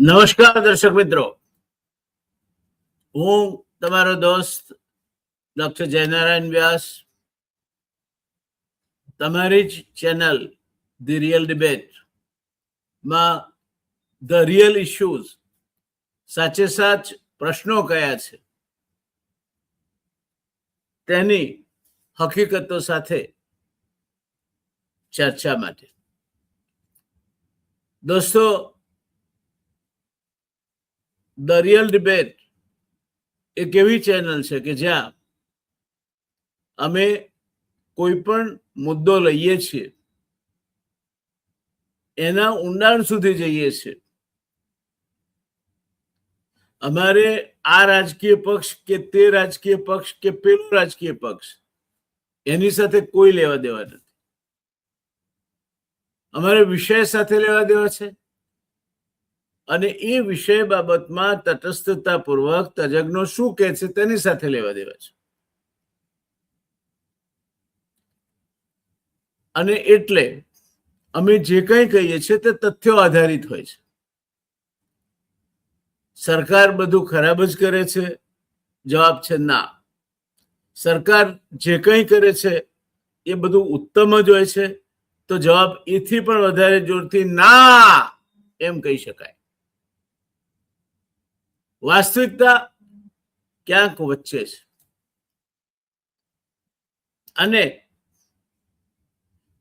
નમસ્કાર દર્શક મિત્રો, હું તમારો દોસ્ત ડોક્ટર જયનારાયણ વ્યાસ તમારી જ ચેનલ ધી રિયલ ડિબેટ માં ધ રિયલ ઇશ્યુઝ સાચે સાચ પ્રશ્નો કયા છે તેની હકીકતો સાથે ચર્ચા માટે. દોસ્તો, ધ રિયલ ડિબેટ એક એવી ચેનલ છે કે જ્યાં અમે કોઈ પણ મુદ્દો લઈએ છીએ, એના ઊંડાણ સુધી જઈએ છીએ. અમારે આ રાજકીય પક્ષ કે તે રાજકીય પક્ષ કે પેલો રાજકીય પક્ષ એની સાથે કોઈ લેવા દેવા નથી. અમારે વિષય સાથે લેવા દેવા છે અને એ વિષય બાબતમાં તટસ્થતાપૂર્વક તજજ્ઞો શું કહે છે તેની સાથે લેવા દેવા છે. અને એટલે અમે જે કંઈ કહીએ છીએ તે તથ્યો આધારિત હોય છે. સરકાર બધું ખરાબ જ કરે છે? જવાબ છે ના. સરકાર જે કંઈ કરે છે એ બધું ઉત્તમ જ હોય છે? તો જવાબ એથી પણ વધારે જોરથી ના એમ કહી શકાય. વાસ્તવિકતા ક્યાંક વચ્ચે છે અને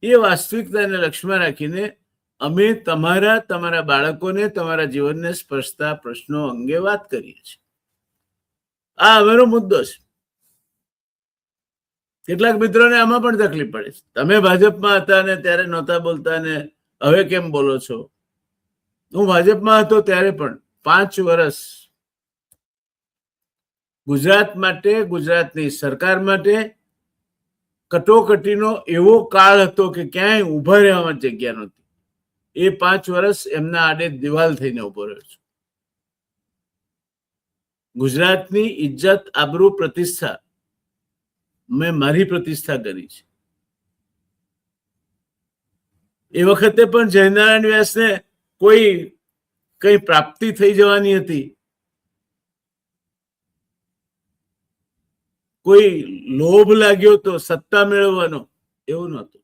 એ વાસ્તવિકતાને લક્ષ્યમાં રાખીને અમે તમારા બાળકોને તમારા જીવનને સ્પર્શતા પ્રશ્નો અંગે વાત કરીએ છીએ. આ અમારો મુદ્દો છે. કેટલાક મિત્રોને આમાં પણ તકલીફ પડે છે. તમે ભાજપમાં હતા ને ત્યારે નહોતા બોલતા ને હવે કેમ બોલો છો? હું ભાજપમાં હતો ત્યારે પણ 5 વર્ષ ગુજરાત માટે, ગુજરાતની સરકાર માટે કટોકટીનો એવો કાળ હતો કે ક્યાંય ઉભા રહેવામાં જગ્યા નહોતી. એ 5 વર્ષ એમના આડે દિવાલ થઈને ઉભો રહ્યો છું. ગુજરાતની ઇજ્જત, આબરૂ, પ્રતિષ્ઠા મેં મારી પ્રતિષ્ઠા કરી છે. એ વખતે પણ જયનારાયણ વ્યાસને કઈ પ્રાપ્તિ થઈ જવાની હતી, કોઈ લોભ લાગ્યો તો સત્તા મેળવવાનો, એવું નહોતું.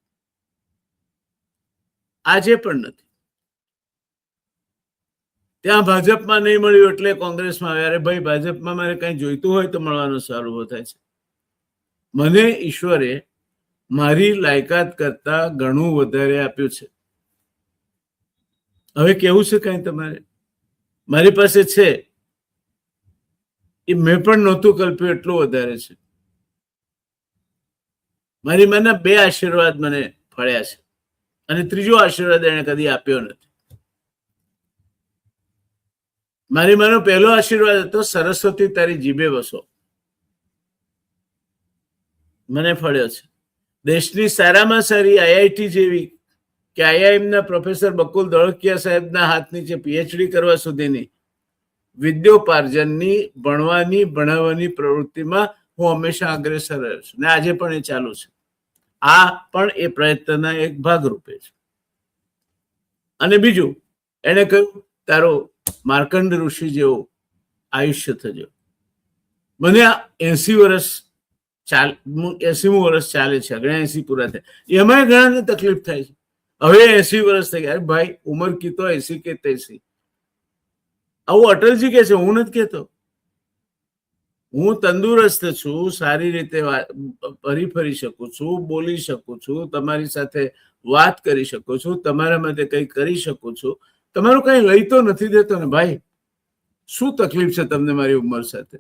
આજે પણ નથી. ત્યાં ભાજપમાં નહીં મળ્યું એટલે કોંગ્રેસમાં આવ્યા. અરે ભાઈ, ભાજપમાં મારે કઈ જોઈતું હોય તો મળવાનો સવાલ ઉભો થાય છે. મને ઈશ્વરે મારી લાયકાત કરતા ઘણું વધારે આપ્યું છે. હવે કેવું છે કઈ તમારે? મારી પાસે છે એ મેં પણ નહોતું કલ્પ્યું એટલું વધારે છે. મારી માના 2 આશીર્વાદ મને ફળ્યા છે અને ત્રીજો આશીર્વાદ એને કદી આપ્યો નથી. મારી માનો પહેલો આશીર્વાદ હતો, સરસ્વતી તારી જીભે વસો. મને ફળ્યો છે. દેશની સારામાં સારી આઈઆઈટી જેવી કે આઈઆઈએમના પ્રોફેસર બકુલ ધોળકિયા સાહેબના હાથ નીચે પીએચડી કરવા સુધીની વિદ્યોપાર્જનની, ભણવાની, ભણાવવાની પ્રવૃત્તિમાં હું હંમેશા અગ્રેસર રહ્યો છું ને આજે પણ એ ચાલુ છે. આ પણ એ પ્રયત્નના એક ભાગરૂપે છે. અને બીજું, એને કહ્યું તારો માર્કંડ ઋષિ જેવું આયુષ્ય થજો. મને 80 વર્ષ 80મું વર્ષ ચાલે છે, 79 પૂરા થયા. એમાં ઘણાને તકલીફ થાય છે. હવે 80 વર્ષ થઈ ગયા. ભાઈ, ઉંમર કીતો 80 કે 83. આવું અટલજી કે છે, હું નથી કહેતો. હું તંદુરસ્ત છું, સારી રીતે ફરી શકું છું, બોલી શકું છું, તમારી સાથે વાત કરી શકું છું, તમારા માટે કંઈ કરી શકું છું. તમારું કઈ લઈ તો નથી દેતો ને ભાઈ. શું તકલીફ છે તમને મારી ઉંમર સાથે?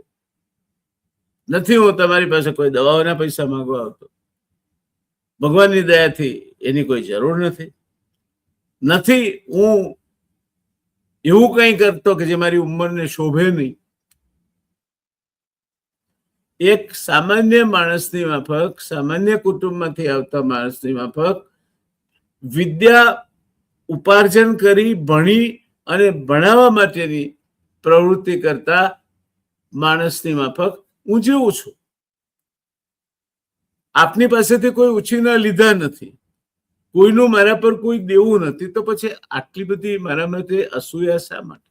નથી હું તમારી પાસે કોઈ દવાઓના પૈસા માંગવા આવતો. ભગવાનની દયાથી એની કોઈ જરૂર નથી. હું એવું કંઈ કરતો કે જે મારી ઉંમરને શોભે નહીં. એક સામાન્ય માણસની માફક, સામાન્ય કુટુંબમાંથી આવતા માણસની માફક વિદ્યા ઉપાર્જન કરી, ભણી અને ભણાવવા માટેની પ્રવૃત્તિ કરતા માણસની માફક હું જીવું છું. આપની પાસેથી કોઈ ઉછીના લીધા નથી, કોઈનું મારા પર કોઈ દેવું નથી, તો પછી આટલી બધી મારા માટે અસૂયા શા માટે?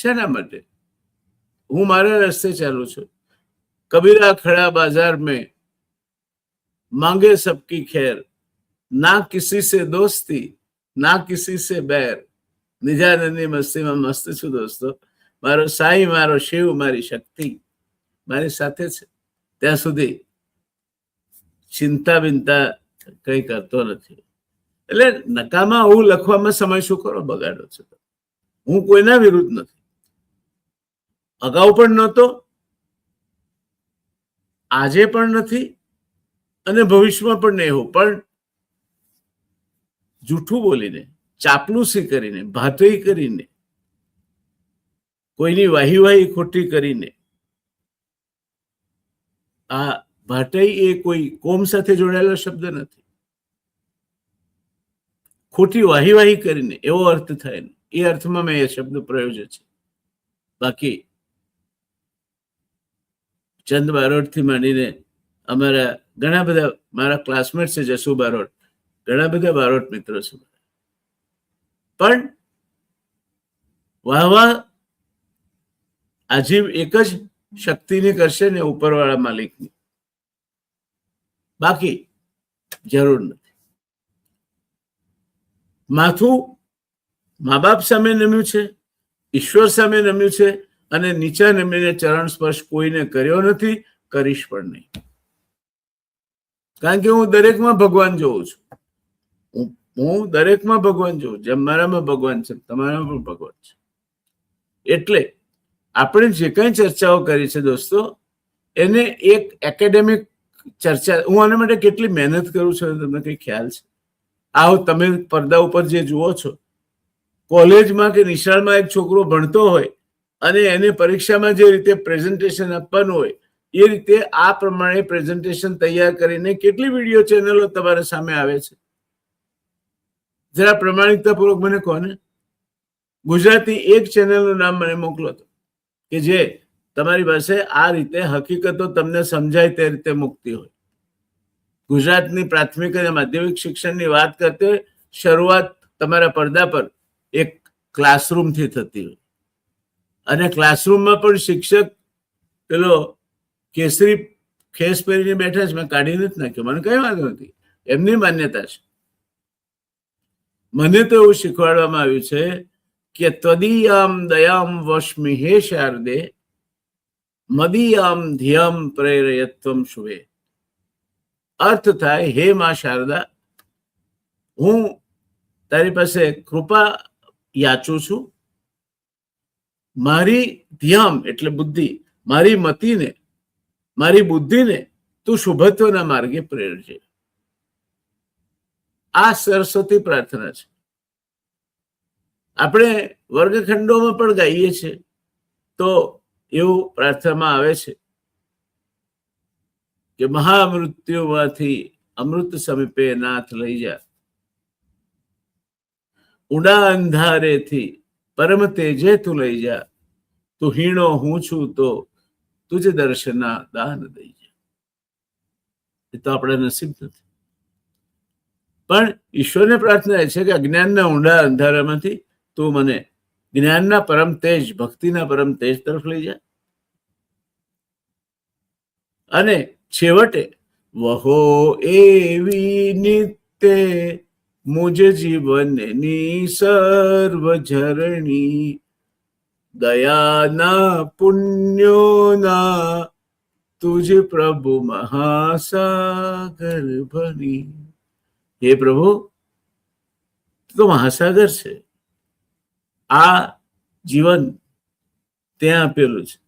શાના માટે? હું મારા રસ્તે ચાલુ છું. કબીરા ખડા બાजार में मांगे सबकी खैर, ना किसी से दोस्ती ना किसी से बैर. નિજાનંદની મસ્તીમાં મસ્ત છું દોસ્તો. મારો સાઈ, મારો શિવ, મારી શક્તિ મારી સાથે છે. ત્યાં સુધી ચિંતા બિંતા કઈ કરતો નથી. એટલે નકામા હું લખવામાં સમય શું કરો બગાડો છો? હું કોઈના વિરુદ્ધ નથી, અગાઉ પણ નહોતો, આજે પણ નથી અને ભવિષ્યમાં પણ નહીં હોઉં. પણ જૂઠું બોલીને, ચાપલુસી કરીને, ભાતોઈ કરીને, કોઈની વાહી ખોટી કરીને, આ ભાટઈ એ કોઈ કોમ સાથે જોડાયેલો શબ્દ નથી. ખોટી વાહી કરીને એવો અર્થ થાય ને, એ અર્થમાં મેં એ શબ્દ પ્રયોજ્યો છે. બાકી ચંદ બારોટ થી માંડીને અમારા ઘણા બધા મારા ક્લાસમેટ છે, જસુ બારોટ, ઘણા બધા બારોટ મિત્રો છે. પણ વાહ આજીવ એક જ શક્તિની કરશે ને, ઉપરવાળા માલિકની. બાકી જરૂર નથી. માથું મા બાપ સામે નમ્યું છે, ઈશ્વર સામે નમ્યું છે, અને નીચા નમીને ચરણ સ્પર્શ કોઈને કર્યો નથી, કરીશ પણ નહીં. કારણ કે હું દરેકમાં ભગવાન જોઉં છું. હું દરેકમાં ભગવાન જોઉં. જેમ મારામાં ભગવાન છે, તમારામાં પણ ભગવાન છે. એટલે આપણે જે કઈ ચર્ચાઓ કરી છે દોસ્તો, એને એક એકેડેમિક ચર્ચા, હું આના માટે કેટલી મહેનત કરું છું તમને કઈ ખ્યાલ છે? આવો તમે પડદા ઉપર જે જુઓ છો, કોલેજમાં કે નિશાળમાં એક છોકરો ભણતો હોય અને એને પરીક્ષામાં જે રીતે પ્રેઝન્ટેશન આપવાનું હોય, એ રીતે આ પ્રમાણે પ્રેઝન્ટેશન તૈયાર કરીને કેટલી વિડીયો ચેનલો તમારા સામે આવે છે? જરા પ્રમાણિકતાપૂર્વક મને કહો ને. ગુજરાતી એક ચેનલનું નામ મને મોકલો તો, કે જે તમારી પાસે આ રીતે હકીકતો તમને સમજાય તે રીતે મૂકતી હોય. ગુજરાતની પ્રાથમિક અને માધ્યમિક શિક્ષણની વાત કરતી હોય, શરૂઆત તમારા પડદા પર એક ક્લાસરૂમથી થતી હોય, અને ક્લાસરૂમમાં પણ શિક્ષક પેલો કેસરી ખેસ પહેરીને બેઠા છે. મેં કાઢી નથી નાખ્યો, મને કઈ વાંધો નથી, એમની માન્યતા છે. મને તો એવું શીખવાડવામાં આવ્યું છે કે ત્વદીયામ દયામ વશ્મિ હે શારદે મદીયામ ધ્યામ પ્રેરયત્વમ શુભે. અર્થ થાય, હે માં શારદા, હું તારી પાસે કૃપા યાચું છું. મારી ધ્યામ એટલે બુદ્ધિ, મારી મતિને, મારી બુદ્ધિને તું શુભત્વના માર્ગે પ્રેરજે. આ સરસ્વતી પ્રાર્થના છે. આપણે વર્ગખંડોમાં પણ ગાઈએ છીએ તો એવું પ્રાર્થનામાં આવે છે કે મહામૃત્યુમાંથી અમૃત સમીપે નાથ લઈ જા, ઊંડા અંધારેથી પરમ તેજે તું લઈ જા, તું હીણો હું છું તો તુજ દર્શના દાન દઈ જા. એ તો આપણા નસીબ નથી. પણ ઈશ્વરને પ્રાર્થના એ છે કે અજ્ઞાનના ઊંડા અંધારામાંથી તું મને જ્ઞાનના પરમ તેજ, ભક્તિના પરમ તેજ તરફ લઈ જા. અને છેવટે વહો એવી નિત્ય મુજ જીવનની સર્વ ઝરણી, દયાના પુણ્યોના તુજ પ્રભુ મહાસાગર ભણી. હે પ્રભુ, તો મહાસાગર છે. આ જીવન ત્યાં આપેલું છે,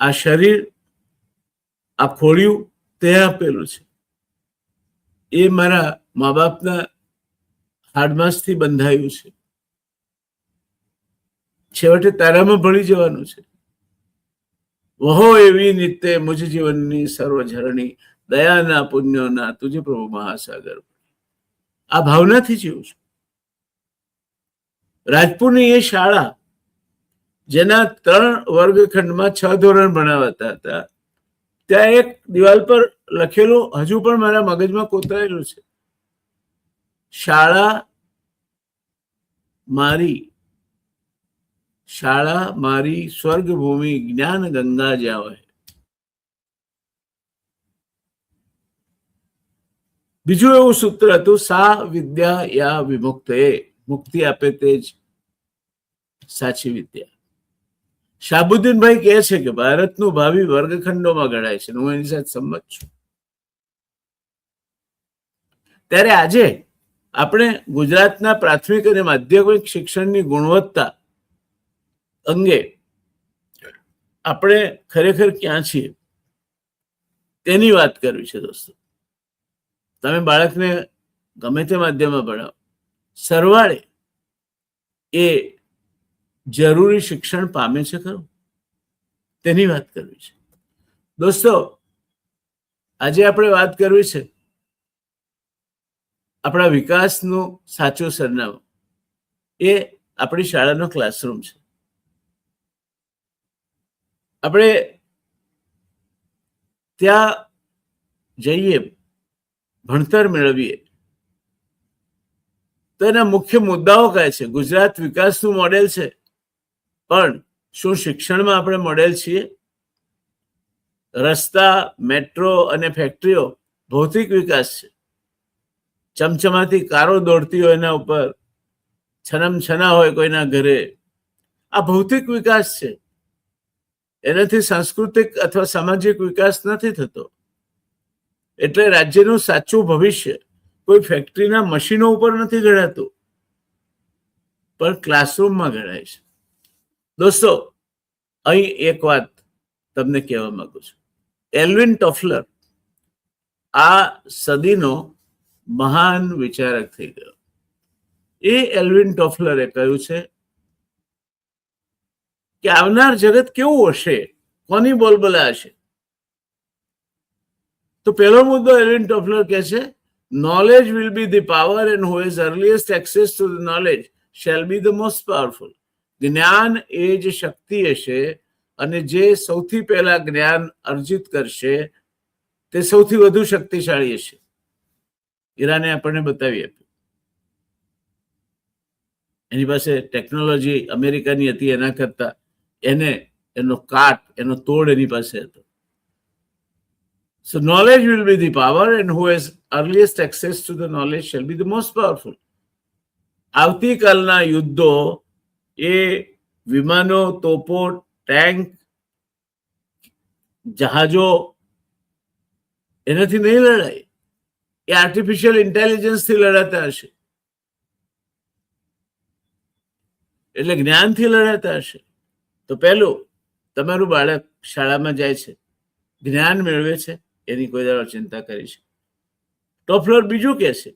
આ શરીર, આ ખોળિયું ત્યાં આપેલું છે. એ મારા મા બાપના હાડમાસથી બંધાયું છે. છેવટે તારામાં ભળી જવાનું છે. વહો એવી નિત્ય મુજ જીવનની સર્વ ઝરણી, દયાના પુણ્યોના તુજ પ્રભુ મહાસાગર. આ ભાવનાથી જીવું છું. રાજપુરની એ શાળા જેના 3 વર્ગખંડમાં 6 ધોરણ ભણાવતા હતા, ત્યાં એક દિવાલ પર લખેલું હજુ પણ મારા મગજમાં કોતરાયેલું છે, શાળા મારી શાળા મારી સ્વર્ગભૂમિ જ્ઞાન ગંગા જ્યાં વહે. બીજું એવું સૂત્ર હતું, સા વિદ્યા યા વિમુક્ત, એ મુક્તિ આપે તે જ સાચી વિદ્યા. શાહબુદ્દીનભાઈ કહે છે કે ભારતનું ભાવિ વર્ગખંડોમાં ગણાય છે. હું એની સાથે સંમત છું. ત્યારે આજે આપણે ગુજરાતના પ્રાથમિક અને માધ્યમિક શિક્ષણની ગુણવત્તા અંગે આપણે ખરેખર ક્યાં છીએ તેની વાત કરવી છે. દોસ્તો, તમે બાળકને ગમે તે માધ્યમમાં ભણાવો, સરવાળે એ જરૂરી શિક્ષણ પામે છે ખરું, તેની વાત કરવી છે. દોસ્તો, આજે આપણે વાત કરવી છે આપણા વિકાસનું સાચું સરનામું, એ આપણી શાળાનો ક્લાસરૂમ છે. આપણે ત્યાં જઈએ, ભણતર મેળવીએ તો એના મુખ્ય મુદ્દાઓ કહે છે. ગુજરાત વિકાસનું મોડેલ છે, પણ શું શિક્ષણમાં આપણે મોડેલ છીએ? રસ્તા, મેટ્રો અને ફેક્ટરીઓ ભૌતિક વિકાસ છે. ચમચમાતી કારો દોડતી હોય એના ઉપર, છનમ છના હોય કોઈના ઘરે, આ ભૌતિક વિકાસ છે. એનાથી સાંસ્કૃતિક અથવા સામાજિક વિકાસ નથી થતો. એટલે રાજ્યનું સાચું ભવિષ્ય કોઈ ફેક્ટરીના મશીનો ઉપર નથી ઘડાતું, પણ ક્લાસરૂમમાં ઘડાય છે. દોસ્તો, અહીં એક વાત તમને કહેવા માંગુ છું. એલ્વિન ટોફલર આ સદીનો મહાન વિચારક થઈ ગયો. એ એલ્વિન ટોફલરે કહ્યું છે કે આવનાર જગત કેવું હશે, કોની બોલબલા હશે? તો પહેલો મુદ્દો એલ્વિન ટોફલર કહે છે, knowledge will be the power and who has earliest access to the knowledge shall be the most powerful. જ્ઞાન એ જ શક્તિ હશે, અને જે સૌથી પહેલા જ્ઞાન અર્જિત કરશે તે સૌથી વધુ શક્તિશાળી હશે. ઈરાને આપણને બતાવી આપ્યું. એની પાસે ટેકનોલોજી અમેરિકાની હતી, એના કરતા એનો કાટ, એનો તોડ એની પાસે હતો. So knowledge will be the power and who has earliest access to the knowledge shall be the most powerful. આવતીકાલના યુદ્ધો એ વિમાનો, તોપો, ટેન્ક, જહાજો એનાથી નહીં લડાય, એ આર્ટિફિશિયલ ઇન્ટેલિજન્સથી લડાતા હશે, એટલે જ્ઞાનથી લડાતા હશે. તો પહેલું, તમારું બાળક શાળામાં જાય છે, જ્ઞાન મેળવે છે, એની કોઈ દાડો ચિંતા કરી છે. ટોફલર બીજું કહે છે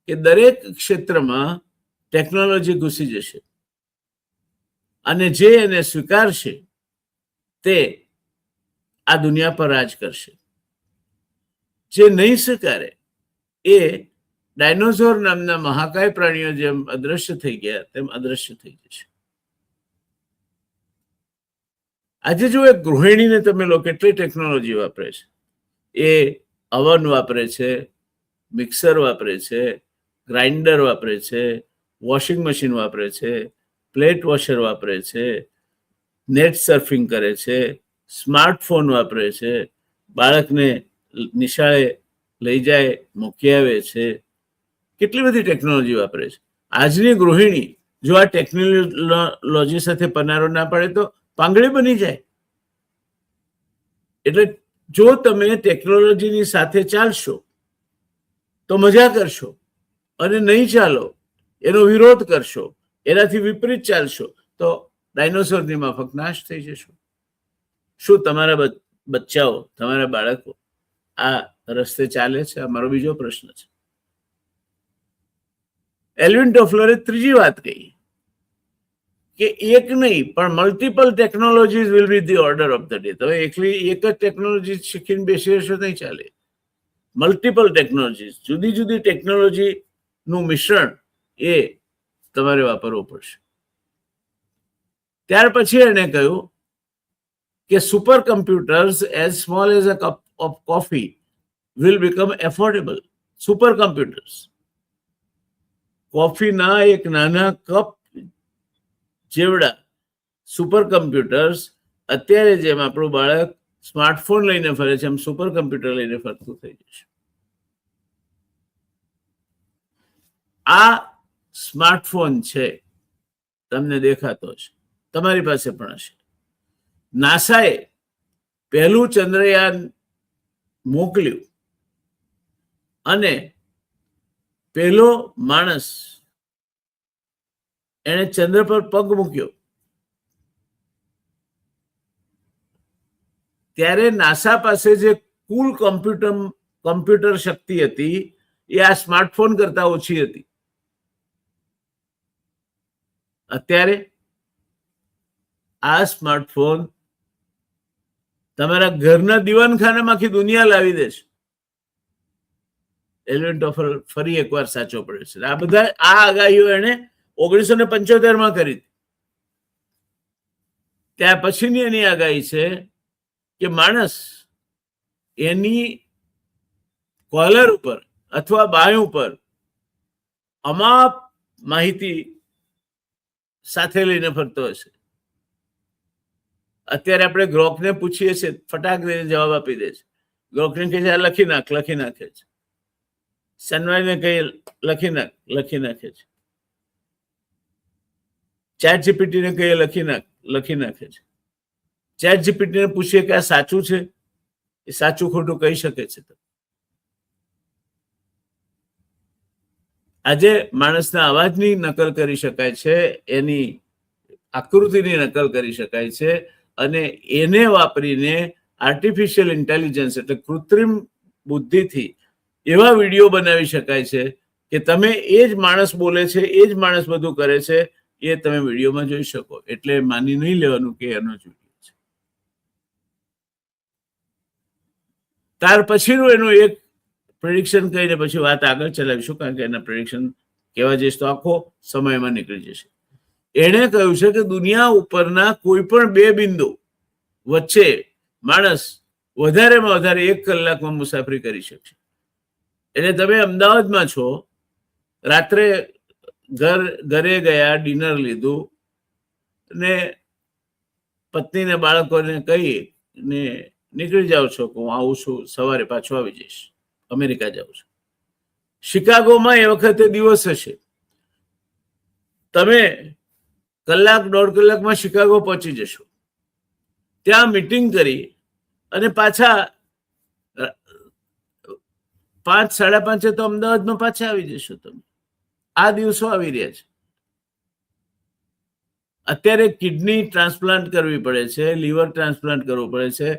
કે દરેક ક્ષેત્રમાં ટેકનોલોજી ઘૂસી જશે, અને જે એને સ્વીકારશે તે આ દુનિયા પર રાજ કરશે. જે નહીં સ્વીકારે એ ડાયનોસોર નામના મહાકાય પ્રાણીઓ જેમ અદ્રશ્ય થઈ ગયા તેમ અદ્રશ્ય થઈ જશે. આજે જો એક ગૃહિણીને તમે લો, કેટલી ટેકનોલોજી વાપરે છે. એ અવન વાપરે છે, મિક્સર વાપરે છે, ગ્રાઇન્ડર વાપરે છે, વોશિંગ મશીન વાપરે છે, પ્લેટ વોશર વાપરે છે, નેટ સર્ફિંગ કરે છે, સ્માર્ટફોન વાપરે છે, બાળકને નિશાળે લઈ જાય, મૂકી આવે છે, કેટલી બધી ટેકનોલોજી વાપરે છે. આજની ગૃહિણી જો આ ટેકનોલોજી સાથે પનારો ના પડે તો પાંગળી બની જાય. એટલે જો તમે ટેકનોલોજીની સાથે ચાલશો તો મજા કરશો, અને નહીં ચાલો, એનો વિરોધ કરશો, એનાથી વિપરીત ચાલશો, તો ડાયનોસોરની માફક નાશ થઈ જશો. શું તમારા બચ્ચાઓ, તમારા બાળકો આ રસ્તે ચાલે છે? આ મારો બીજો પ્રશ્ન છે. એલ્વિન ટોફલરે ત્રીજી વાત કહી કે એક નહીં પણ multiple technologies will be the order of the day. તમે એકલી એક જ ટેકનોલોજી શીખીને બેસી રહેશો નહીં ચાલે. મલ્ટિપલ ટેકનોલોજીસ, જુદી જુદી ટેકનોલોજીનું મિશ્રણ એ તમારે વાપરવું પડશે. ત્યાર પછી એને કહ્યું કે super computers as small as a cup of coffee will become affordable. Super computers, કોફીના એક નાના કપ જેવડા સુપર કમ્પ્યુટર્સ અત્યારે જેમ આપણું બાળક સ્માર્ટફોન લઈને ફરે છે એમ સુપર કમ્પ્યુટર લઈને ફરતું થઈ જશે. આ સ્માર્ટફોન છે, તમને દેખાતો હશે, તમારી પાસે પણ હશે. નાસાએ પહેલું ચંદ્રયાન મોકલ્યું અને પહેલો માણસ એને ચંદ્ર પર પગ મૂક્યો ત્યારે નાસા પાસે જે કુલ કમ્પ્યુટર શક્તિ હતી એ આ સ્માર્ટફોન કરતા ઓછી હતી. અત્યારે આ સ્માર્ટફોન તમારા ઘરના દીવાનખાનામાંથી દુનિયા લાવી દેશે. એલિયન ટોફર ફરી એકવાર સાચો પડે છે. આ બધા આ આગાહીઓ એને 1975 કરી હતી. ત્યાં પછીની એની આગાહી છે કે માણસ એની કોલર ઉપર અથવા બાય ઉપર અમાપ માહિતી સાથે લઈને ફરતો હશે. અત્યારે આપણે ગ્રોકને પૂછીએ છીએ, ફટાક દઈને જવાબ આપી દે છે. ગ્રોકને કહે છે આ લખી નાખે છે. સનવાઈને કહીએ લખી નાખે છે. ચેટ જીપીટીને કહીએ લખી નાખે છે. ચેટ જીપીટીને પૂછીએ કે આ સાચું છે, એ સાચું ખોટું કહી શકે છે. આજે માણસના અવાજની નકલ કરી શકાય છે, એની આકૃતિની નકલ કરી શકાય છે અને એને વાપરીને આર્ટિફિશિયલ ઇન્ટેલિજન્સ એટલે કૃત્રિમ બુદ્ધિથી એવા વિડીયો બનાવી શકાય છે કે તમે એ જ માણસ બોલે છે, એ જ માણસ બધું કરે છે, એ તમે વિડીયોમાં જોઈ શકો. એટલે માની નહીં લેવાનું કે એનો જ વિડીયો છે. ત્યાર પછીનું એનું એક પ્રેડિક્શન કહીને પછી વાત આગળ ચલાવીશું, કારણ કે એના પ્રેડિક્શન કહેવા જઈશ તો આખો સમયમાં નીકળી જશે. એણે કહ્યું છે કે દુનિયા ઉપરના કોઈ પણ બે બિંદુ વચ્ચે માણસ વધારેમાં વધારે 1 કલાકમાં મુસાફરી કરી શકશે. એટલે તમે અમદાવાદમાં છો, રાત્રે ઘરે ગયા, ડિનર લીધું ને પત્નીને બાળકોને કહી ને નીકળી જાઓ છો કે હું આવું છું, સવારે પાછો આવી જઈશ, અમેરિકા જાઉં છું. શિકાગોમાં એ વખતે દિવસ હશે. તમે 1-1.5 કલાકમાં શિકાગો પહોંચી જશો. ત્યાં મીટિંગ કરી અને પાછા 5-5:30 તો અમદાવાદમાં પાછા આવી જશો તમે. આ દિવસો આવી રહ્યા છે. અત્યારે કિડની ટ્રાન્સપ્લાન્ટ કરવી પડે છે, લીવર ટ્રાન્સપ્લાન્ટ કરવું પડે છે.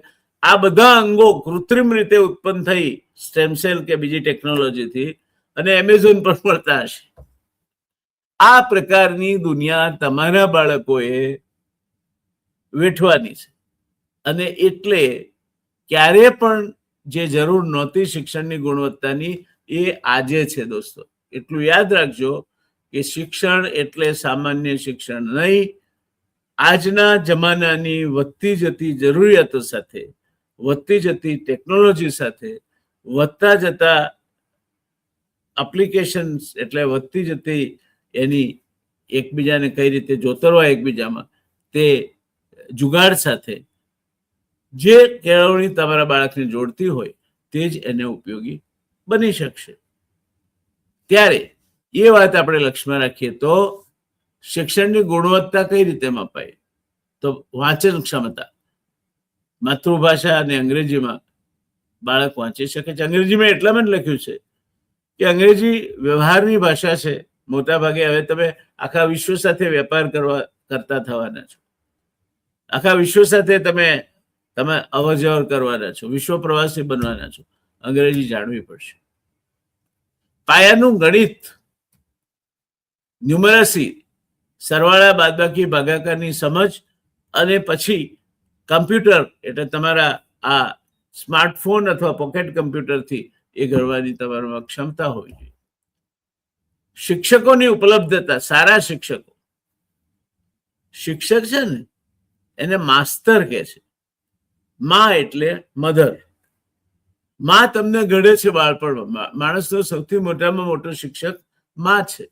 આ બધા અંગો કૃત્રિમ રીતે ઉત્પન્ન થઈ સ્ટેમ સેલ કે બીજી ટેકનોલોજીથી અને એમેઝોન પર મળતા હશે. આ પ્રકારની દુનિયા તમારા બાળકોએ વેઠવાની છે. અને એટલે ક્યારે પણ જે જરૂર નહોતી શિક્ષણની ગુણવત્તાની એ આજે છે દોસ્તો. એટલું યાદ રાખજો કે શિક્ષણ એટલે સામાન્ય શિક્ષણ નહીં. આજના જમાનાની વધતી જતી જરૂરિયાતો સાથે, વધતી જતી ટેકનોલોજી સાથે, વધતા જતા એપ્લિકેશન્સ એટલે વધતી જતી એની એકબીજાને કઈ રીતે જોતરવા એકબીજામાં તે જુગાડ સાથે જે કેળવણી તમારા બાળકને જોડતી હોય તે જ એને ઉપયોગી બની શકશે. ત્યારે એ વાત આપણે લક્ષ્યમાં રાખીએ તો શિક્ષણની ગુણવત્તા કઈ રીતે મપાય? તો વાંચન ક્ષમતા, માતૃભાષા અને અંગ્રેજીમાં બાળક વાંચી શકે છે. અંગ્રેજીમાં એટલામાં જ લખ્યું છે કે અંગ્રેજી વ્યવહારની ભાષા છે. મોટા ભાગે હવે તમે આખા વિશ્વ સાથે વેપાર કરતા થવાના છો. આખા વિશ્વ સાથે તમે અવર જવર કરવાના છો, વિશ્વ પ્રવાસી બનવાના છો. અંગ્રેજી જાણવી પડશે. પાયાનું ગણિત, ન્યુમરસી, સરવાળા બાદબાકી ભાગાકારની સમજ અને પછી કમ્પ્યુટર એટલે તમારા આ સ્માર્ટફોન અથવા પોકેટ કમ્પ્યુટરથી એ ગણવાની તમારામાં ક્ષમતા હોવી જોઈએ. શિક્ષકોની ઉપલબ્ધતા, સારા શિક્ષકો. શિક્ષક છે ને એને માસ્તર કહે છે. માં એટલે મધર. માં તમને ઘડે છે બાળપણમાં. માણસનો સૌથી મોટામાં મોટો શિક્ષક માં છે.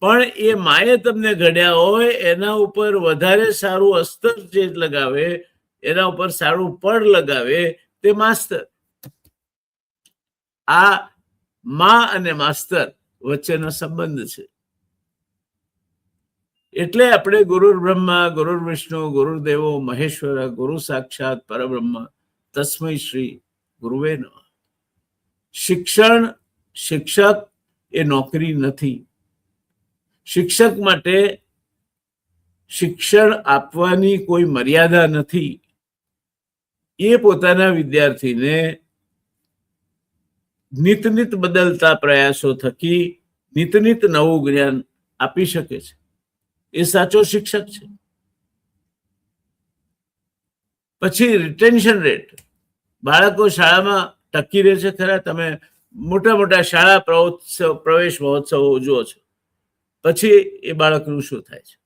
પણ એ માએ તમને ઘડ્યા હોય એના ઉપર વધારે સારું અસ્તર જે લગાવે, એના ઉપર સારું પડ લગાવે તે માસ્તર. આ મા અને માસ્તર વચ્ચેનો સંબંધ છે. એટલે આપણે ગુરુર બ્રહ્મા ગુરુર વિષ્ણુ ગુરુદેવો મહેશ્વર ગુરુ સાક્ષાત પરબ્રહ્મ તસ્મૈ શ્રી ગુરુવે નમઃ. શિક્ષક એ નોકરી નથી. શિક્ષક માટે શિક્ષણ આપવાની કોઈ મર્યાદા નથી. એ પોતાના વિદ્યાર્થીને નિત બદલતા પ્રયાસો થકી નિત નવું જ્ઞાન આપી શકે છે. એ સાચો શિક્ષક છે. પછી રિટેન્શન રેટ, બાળકો શાળામાં ટકી રહે છે ખરા? તમે મોટા શાળા પ્રવેશ મહોત્સવો જુઓ છો, પછી એ બાળકનું શું થાય છે?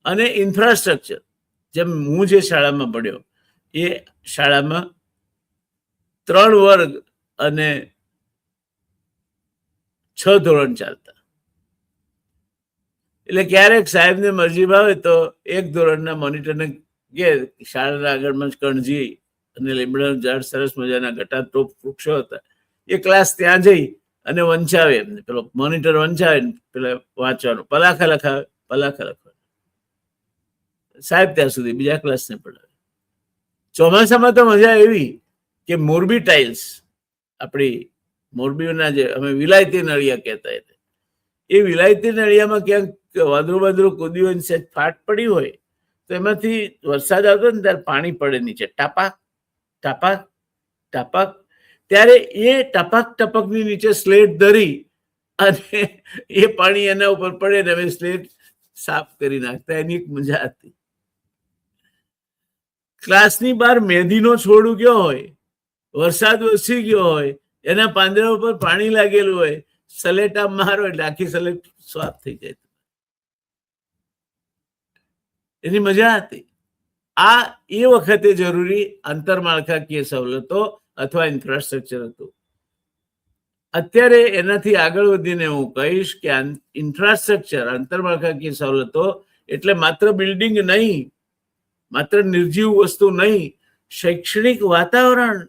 અને ઇન્ફ્રાસ્ટ્રક્ચર, જેમ હું જે શાળામાં ભણ્યો એ શાળામાં 3 વર્ગ અને 6 ધોરણ ચાલતા. એટલે ક્યારેક સાહેબને મરજી ભાવે તો એક ધોરણના મોનિટરને કે શાળાના આગળમાં જ કણજી અને લીમડાનું ઝાડ, સરસ મજાના ઘટાટોપ વૃક્ષો હતા, એ ક્લાસ ત્યાં જઈ અને વંચાવે. એમને પેલો મોનિટર વંચાવે, પેલા વાંચવાનું પલાખા લખાવે, પલાખા લખવાનું. સાહેબ ત્યાં સુધી બીજા ક્લાસને પઢાવે. ચોમાસામાં તો મજા એવી કે મોરબી ટાઇલ્સ, આપણી મોરબીના જે અમે વિલાયતી નળિયા કહેતા હતા, એ વિલાયતી નળિયામાં ક્યાંક વાદળું કૂદ્યું હોય, ફાટ પડી હોય તો એમાંથી વરસાદ આવતો ને ત્યારે પાણી પડે નીચે, ટાપાક ટાપાક ટાપાક. ત્યારે એ ટપકની નીચે સ્લેટ ધરી અને એ પાણી એના ઉપર પડે ને હવે સ્લેટ સાફ કરી નાખતા. એની એક મજા હતી. ક્લાસની બહાર મેંદીનો છોડ ઉગ્યો હોય, વરસાદ વરસી ગયો હોય, એના પાંદડા ઉપર પાણી લાગેલું હોય, સલેટ આમ મારો એટલે આખી સલેટ સાફ થઈ જાય. એની મજા હતી. આ એ વખતે જરૂરી આંતરમાળખાકીય સવલતો અથવા ઇન્ફ્રાસ્ટ્રક્ચર હતું. અત્યારે એનાથી આગળ વધીને હું કહીશ કે ઇન્ફ્રાસ્ટ્રક્ચર, આંતરમાળખાકીય સવલતો એટલે માત્ર બિલ્ડિંગ નહીં, માત્ર નિર્જીવ વસ્તુ નહીં, શૈક્ષણિક વાતાવરણ.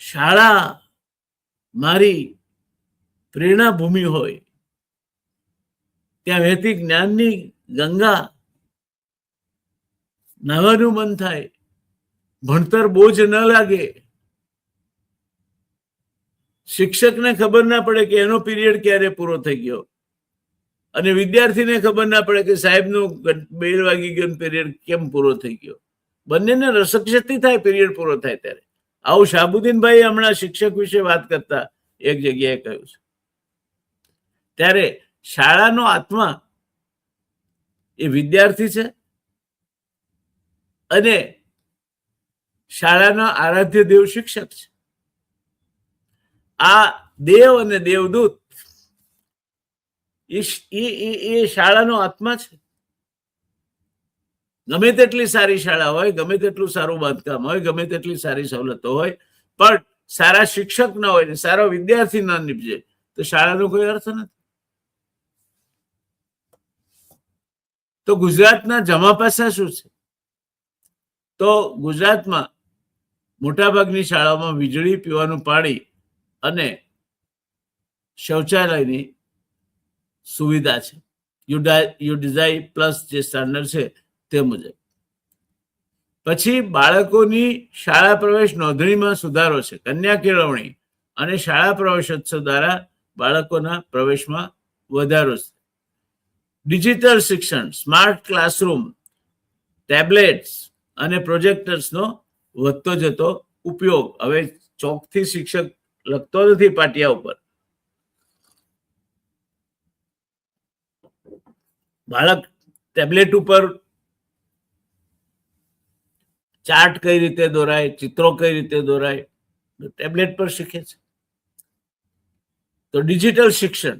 શાળા મારી પ્રેરણા ભૂમિ હોય, ત્યાં વહેતી જ્ઞાનની ગંગા, નાહવાનું મન થાય, ભણતર બોજ ન લાગે, શિક્ષકને ખબર ના પડે કે એનો પીરિયડ ક્યારે પૂરો થઈ ગયો, અને વિદ્યાર્થીને ખબર ના પડે કે સાહેબનો 2 વાગી ગયો પીરિયડ કેમ પૂરો થઈ ગયો. બંનેને રસક્ષતિ થાય પીરિયડ પૂરો થાય ત્યારે. આવું શાહબુદ્દીનભાઈ હમણાં શિક્ષક વિશે વાત કરતા એક જગ્યાએ કહ્યું છે. ત્યારે શાળાનો આત્મા એ વિદ્યાર્થી છે અને શાળાના આરાધ્ય દેવ શિક્ષક છે. આ દેવ અને દેવદૂત એ શાળાનો આત્મા છે. ગમે તેટલી સારી શાળા હોય, ગમે તેટલું સારું બાંધકામ હોય, ગમે તેટલી સારી સવલતો હોય, પણ સારા શિક્ષક ના હોય ને સારો વિદ્યાર્થી ના નીપજે તો શાળાનો કોઈ અર્થ નથી. તો ગુજરાતના જમા પાસા શું છે? તો ગુજરાતમાં મોટાભાગની શાળાઓમાં વીજળી, પીવાનું પાણી અને શૌચાલયની સુવિધા છે. યુડીઝાઈ પ્લસ જે સ્ટાન્ડર્ડ છે તે મુજબ. પછી બાળકોની શાળા પ્રવેશ નોંધણીમાં સુધારો છે. કન્યા કેળવણી અને શાળા પ્રવેશોત્સવ દ્વારા બાળકોના પ્રવેશમાં વધારો છે. ડિજિટલ શિક્ષણ, સ્માર્ટ ક્લાસરૂમ, ટેબ્લેટ્સ અને પ્રોજેક્ટર્સનો વધતો જતો ઉપયોગ. હવે ચોકથી શિક્ષક લખતો નથી પાટિયા ઉપર. બાળક ટેબ્લેટ ઉપર ચાર્ટ કઈ રીતે દોરાય, ચિત્રો કઈ રીતે દોરાય, ટેબ્લેટ પર શીખે છે. તો ડિજિટલ શિક્ષણ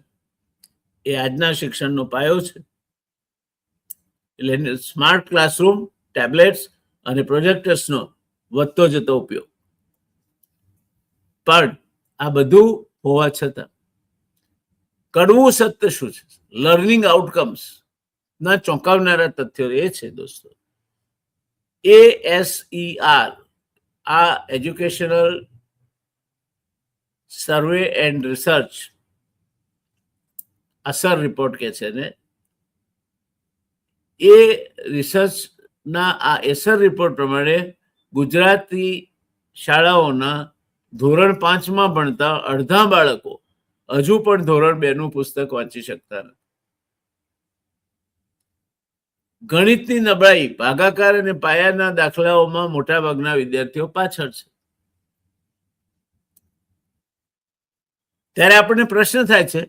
એ આજના શિક્ષણનો પાયો છે. એટલે સ્માર્ટ ક્લાસરૂમ, ટેબ્લેટ્સ અને પ્રોજેક્ટર્સનો વધતો જતો ઉપયોગ. પણ આ બધું હોવા છતાં કડવું સત્ય શું છે, લર્નિંગ આઉટકમ્સ ના ચોંકાવનારા તથ્યો એ છે દોસ્તો, ASER, આ એજ્યુકેશનલ સર્વે એન્ડ રિસર્ચ અસર રિપોર્ટ કે છે ને, એ રિસર્ચના આ અસર રિપોર્ટ પ્રમાણે ગુજરાતી શાળાઓના ધોરણ 5માં ભણતા અડધા બાળકો હજુ પણ ધોરણ 2 નું પુસ્તક વાંચી શકતા નથી. ગણિતની નબળાઈ, ભાગાકાર અને પાયાના દાખલાઓમાં મોટાભાગના વિદ્યાર્થીઓ પાછળ છે. ત્યારે આપણને પ્રશ્ન થાય છે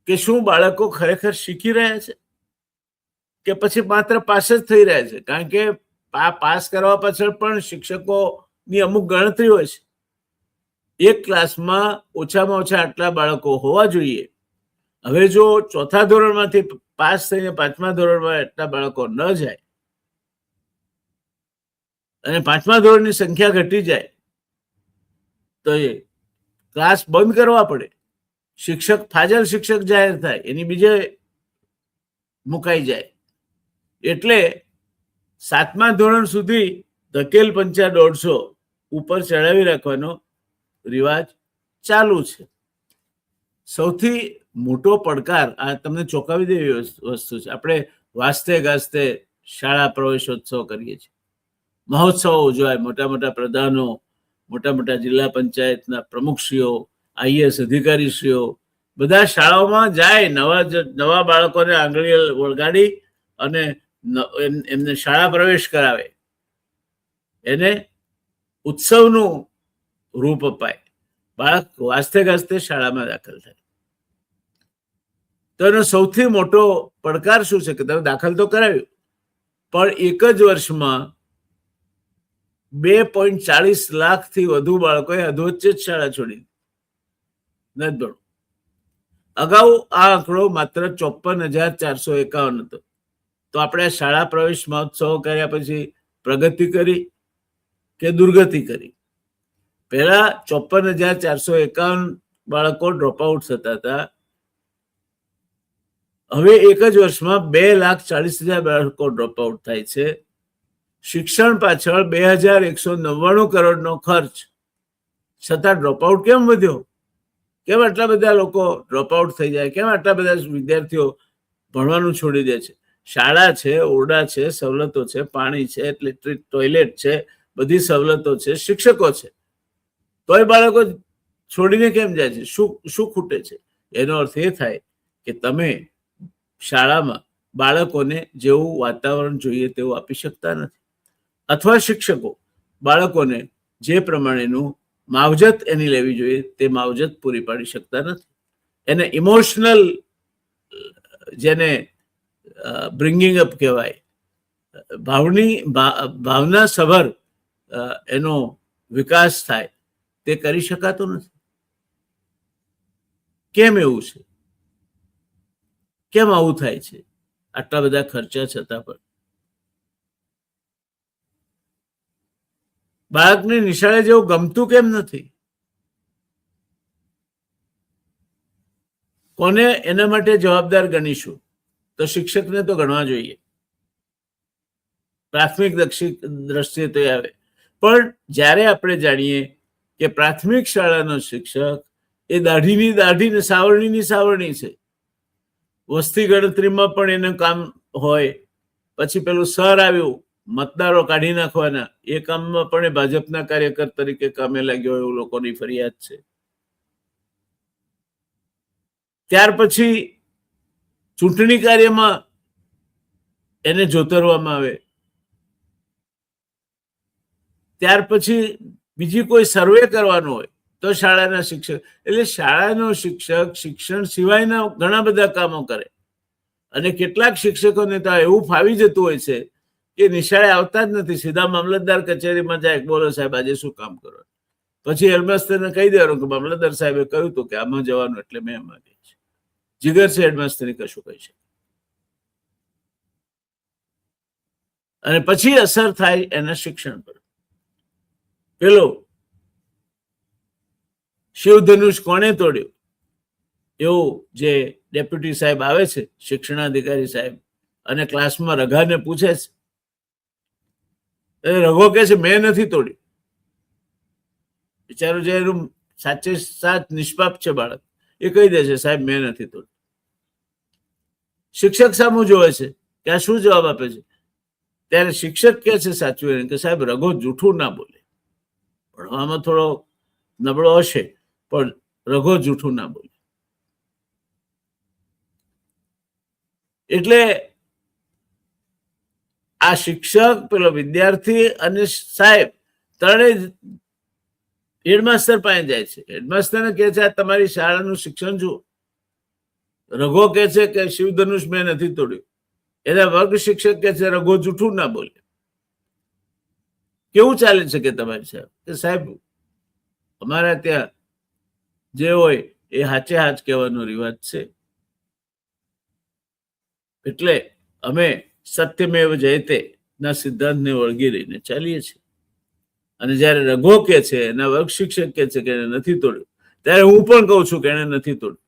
કે શું બાળકો ખરેખર શીખી રહ્યા છે કે પછી માત્ર પાસ જ થઈ રહ્યા છે? કારણ કે પાસ કરવા પાછળ પણ શિક્ષકોની અમુક ગણતરી હોય છે. એક ક્લાસમાં ઓછામાં ઓછા આટલા બાળકો હોવા જોઈએ. હવે જો ચોથા ધોરણમાંથી પાસ થઈને 5મા ધોરણમાં એટલા બાળકો ન જાય અને 5મા ધોરણની સંખ્યા ઘટી જાય તો એ ક્લાસ બંધ કરવા પડે, શિક્ષક ફાજલ શિક્ષક જાહેર થાય, એની બીજે મુકાઈ જાય. એટલે 7મા ધોરણ સુધી ધકેલ પંચા 150 ઉપર ચડાવી રાખવાનો રિવાજ ચાલુ છે. સૌથી મોટો પડકાર આ તમને ચોંકાવી દે એવી વસ્તુ છે. આપણે વાસ્તે ગાસ્તે શાળા પ્રવેશોત્સવ કરીએ છીએ, મહોત્સવો ઉજવાય, મોટા મોટા પ્રધાનો, મોટા મોટા જિલ્લા પંચાયતના પ્રમુખશ્રીઓ, IAS અધિકારીશ્રીઓ બધા શાળાઓમાં જાય, નવા બાળકોને આંગળીએ વળગાડી અને એમને શાળા પ્રવેશ કરાવે, એને ઉત્સવનું રૂપ અપાય, બાળક વાસ્તે ગાસ્તે શાળામાં દાખલ થાય. તો એનો સૌથી મોટો પડકાર શું છે કે તમે દાખલ તો કરાવ્યું, પણ એક જ વર્ષમાં 2.40 લાખથી વધુ બાળકોએ અધવચ્ચે જ શાળા છોડી નથી ભણવું. અગાઉ આ આંકડો માત્ર 54,451 હતો. તો આપણે શાળા પ્રવેશ મહોત્સવ કર્યા પછી પ્રગતિ કરી કે દુર્ગતિ કરી? પહેલા 54,451 બાળકો ડ્રોપ આઉટ થતા હતા. હવે એક જ વર્ષમાં 2,40,000 બાળકો ડ્રોપ આઉટ થાય છે. શિક્ષણ પાછળ 2,199 કરોડનો ખર્ચ, છતાં ડ્રોપ આઉટ કેમ વધ્યો? કેમ આટલા બધા લોકો ડ્રોપ આઉટ થઈ જાય? કેમ આટલા બધા વિદ્યાર્થીઓ ભણવાનું છોડી દે છે? શાળા છે, ઓરડા છે, સવલતો છે, પાણી છે, ઇલેક્ટ્રિક ટોયલેટ છે, બધી સવલતો છે, શિક્ષકો છે, તોય બાળકો છોડીને કેમ જાય છે? શું ખૂટે છે? એનો અર્થ એ થાય કે તમે શાળામાં બાળકોને જેવું વાતાવરણ જોઈએ તેવું આપી શકતા નથી, અથવા શિક્ષકો બાળકોને જે પ્રમાણેનું માવજત એની લેવી જોઈએ તે માવજત પૂરી પાડી શકતા નથી. એને ઇમોશનલ, જેને બ્રિંગિંગ અપ કહેવાય, ભાવના સભર એનો વિકાસ થાય તે કરી શકાતો નથી. કેમ એવું છે? કેમ આવું થાય છે આટલા બધા ખર્ચા છતાં પણ? બાળકને નિશાળે જેવું ગમતું કેમ નથી? કોને એના માટે જવાબદાર ગણીશું? તો શિક્ષકને તો ગણવા જોઈએ, પ્રાથમિક દ્રષ્ટિએ તો આવે. પણ જ્યારે આપણે જાણીએ કે પ્રાથમિક શાળાનો શિક્ષક એ દાઢીની દાઢી ને સાવરણીની સાવરણી છે, વસ્તી ગણતરીમાં પણ એનું કામ હોય, પછી પેલું સર આવ્યું મતદારો કાઢી નાખવાના, એ કામમાં પણ એ ભાજપના કાર્યકર તરીકે કામે લાગ્યો એવું લોકોની ફરિયાદ છે. ત્યાર પછી ચૂંટણી કાર્યમાં એને જોતરવામાં આવે, ત્યાર પછી બીજી કોઈ સર્વે કરવાનો હોય તો શાળાના શિક્ષક, એટલે શાળાનો શિક્ષક શિક્ષણ સિવાયના ઘણા બધા કામો કરે. અને કેટલાક શિક્ષકોને તો એવું ફાવી જતું હોય છે કે નિશાળે આવતા જ નથી, સીધા મામલતદાર કચેરીમાં જાય, બોલો સાહેબ આજે શું કામ કરો? પછી હેડમાસ્ટરને કહી દેવાનું કે મામલતદાર સાહેબે કહ્યું હતું કે આમાં જવાનું એટલે મેં એમાં ગઈ છે. જીગર છે હેડમાસ્ટરની, કશું કહી શકે. અને પછી અસર થાય એના શિક્ષણ પર. પેલો શિવધનુષ કોણે તોડ્યું? એવું જે ડેપ્યુટી સાહેબ આવે છે, શિક્ષણાધિકારી સાહેબ, અને ક્લાસમાં રઘાને પૂછે છે, રઘો કે છે મેં નથી તોડી. બિચારું જે એનું સાચે સાચ નિષ્પાપ છે બાળક, એ કહી દે છે સાહેબ મેં નથી તોડી. શિક્ષક સામું જોવે છે કે આ શું જવાબ આપે છે. ત્યારે શિક્ષક કે છે સાચું એને કે સાહેબ રઘો જૂઠું ના બોલે, ભણવામાં થોડો નબળો હશે પણ રઘો જૂઠું ના બોલે. એટલે આ શિક્ષક, પેલો વિદ્યાર્થી અને સાહેબ ત્રણેય હેડમાસ્ટર પાસે જાય છે. હેડમાસ્ટરને કહે છે આ તમારી શાળાનું શિક્ષણ જુઓ. રઘો કે છે કે શિવધનુષ મેં નથી તોડ્યું. એના વર્ગ શિક્ષક કે છે રઘો જૂઠું ના બોલે. કેવું ચાલે છે કે તમારી સાહેબ? કે સાહેબ અમારા ત્યાં જે હોય એ હાચે હાચ કહેવાનો રિવાજ છે, એટલે અમે સત્યમેવ જયતે ના સિદ્ધાંતને વળગી રહીને ચાલીએ છીએ. અને જયારે રઘો કે છે, એના વર્ગ શિક્ષક કે છે કે એને નથી તોડ્યું, ત્યારે હું પણ કહું છું કે એને નથી તોડ્યું.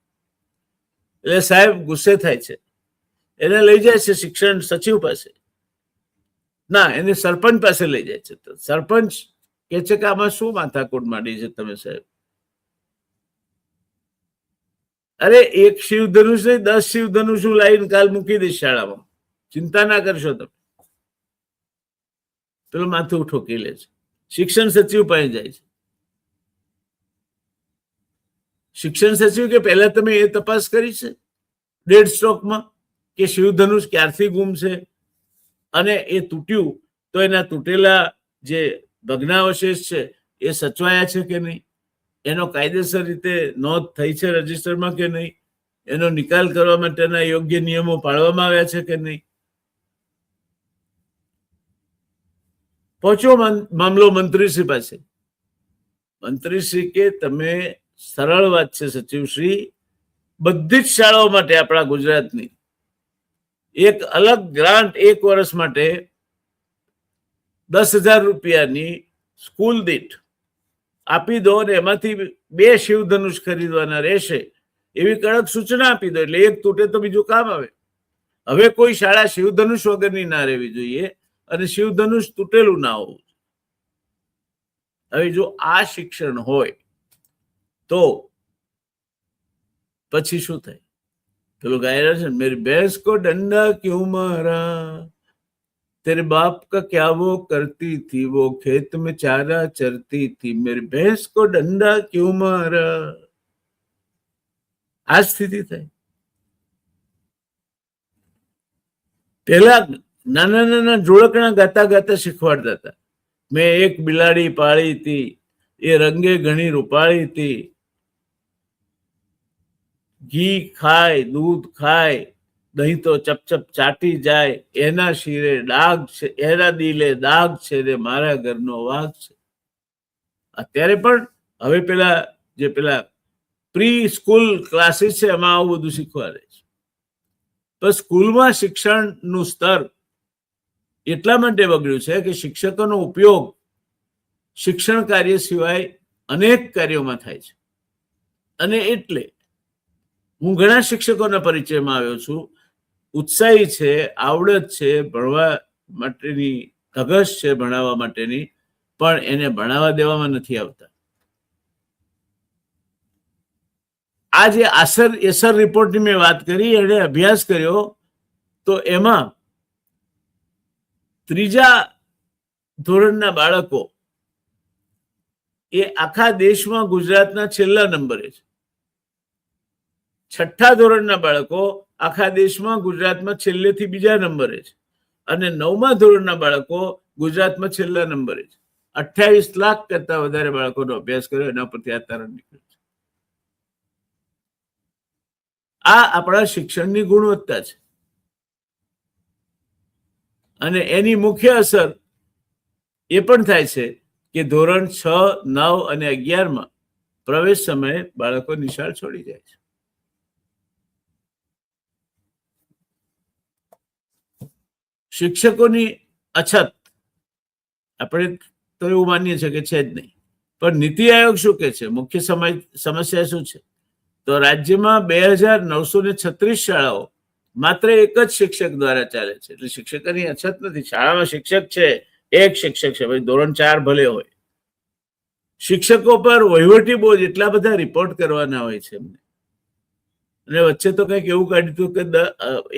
એટલે સાહેબ ગુસ્સે થાય છે, એને લઈ જાય છે શિક્ષણ સચિવ પાસે. ના, એને સરપંચ પાસે લઈ જાય છે. તો સરપંચ કે છે કે આમાં શું માથાકૂટ માંડી છે તમે સાહેબ? અરે એક શિવ ધનુષ નહીં, 10 શિવ ધનુષ લાવીને કાલ મૂકી દઈશ શાળામાં, ચિંતા ના કરશો તમે. પેલું માથું ઠોકી લે છે. શિક્ષણ સચિવ પાસે જાય છે. શિક્ષણ સચિવ કે પહેલા તમે એ તપાસ કરી છે ડેડ સ્ટોકમાં કે શિવધનુષ ક્યારથી ગુમ છે, અને એ તૂટ્યું તો એના તૂટેલા જે ભગ્નાવશેષ છે એ સચવાયા છે કે નહીં, એનો કાયદેસર રીતે નોંધ થઈ છે રજીસ્ટરમાં કે નહીં, એનો નિકાલ કરવા માટેના યોગ્ય નિયમો પાળવામાં આવ્યા છે કે નહીં. પહોંચ્યો મામલો મંત્રીશ્રી પાસે. મંત્રીશ્રી કે તમે, સરળ વાત છે સચિવશ્રી, બધી જ શાળાઓ માટે આપણા ગુજરાતની એક અલગ ગ્રાન્ટ 1 વર્ષ માટે 10,000 રૂપિયાની સ્કૂલ દીઠ આપી દો, અને એમાંથી 2 શિવધનુષ ખરીદવાના રહેશે એવી કડક સૂચના આપી દો, એટલે એક તૂટે તો બીજું કામ આવે. હવે કોઈ શાળા શિવધનુષ વગરની ના રહેવી જોઈએ, અને શિવધનુષ તૂટેલું ના હોવું. હવે જો આ શિક્ષણ હોય તો પછી શું થાય? પેલું ગાયરા છે, મેરી ભેંસ કો ડંડા ક્યું મારા, तेरे बाप का क्या वो करती थी, वो खेत में चारा चरती थी, मेरी भैंस को डंडा क्यों मारा. આ સ્થિતિ થાય. પેલા નાના નાના જોડકણા ગાતા ગાતા શીખવાડતા હતા. મેં એક બિલાડી પાળી હતી, એ રંગે ઘણી રૂપાળી હતી, ઘી ખાય, દૂધ ખાય, દહીં તો ચપચપ ચાટી જાય, એના શિરે ડાઘ છે, એના દિલે દાગ છે, ને મારા ઘરનો વાઘ છે. અત્યારે પણ હવે પેલા પ્રી સ્કૂલ ક્લાસીસ છે એમાં આવું બધું શીખવાડે છે. તો સ્કૂલમાં શિક્ષણનું સ્તર એટલા માટે બગડ્યું છે કે શિક્ષકોનો ઉપયોગ શિક્ષણ કાર્ય સિવાય અનેક કાર્યોમાં થાય છે. અને એટલે હું ઘણા શિક્ષકોના પરિચયમાં આવ્યો છું, ઉત્સાહી છે, આવડત છે, ભણવા માટેની ધગશ છે, ભણાવવા માટેની, પણ એને ભણાવવા દેવામાં નથી આવતા. આ જે એસર રિપોર્ટની મેં વાત કરી, એને અભ્યાસ કર્યો તો એમાં 3જા ધોરણના બાળકો એ આખા દેશમાં ગુજરાતના છેલ્લા નંબરે છે. 6ઠ્ઠા ધોરણના બાળકો આખા દેશમાં ગુજરાતમાં છેલ્લેથી બીજા નંબરે છે, અને 9મા ધોરણના બાળકો ગુજરાતમાં છેલ્લા નંબરે છે. 28 લાખ કરતા વધારે બાળકોનો અભ્યાસ કર્યો, એના પરથી આ તારણ નીકળ્યું છે. આ આપણા શિક્ષણની ગુણવત્તા છે, અને એની મુખ્ય અસર એ પણ થાય છે કે ધોરણ 6, 9 અને 11માં પ્રવેશ સમયે બાળકો નિશાળ છોડી જાય છે. શિક્ષકોની અછત આપણે તો એવું માનીએ છીએ કે છે જ નહીં, પણ નીતિ આયોગ શું કે છે? મુખ્ય સમસ્યા શું છે? તો રાજ્યમાં 2936 શાળાઓ માત્ર એક જ શિક્ષક દ્વારા ચાલે છે. એટલે શિક્ષકોની અછત નથી. શાળામાં શિક્ષક છે, એક શિક્ષક છે, ભાઈ ધોરણ 4 ભલે હોય. શિક્ષકો પર વહીવટી બોજ એટલા બધા રિપોર્ટ કરવાના હોય છે એમને. અને વચ્ચે તો કંઈક એવું કાઢ્યું હતું કે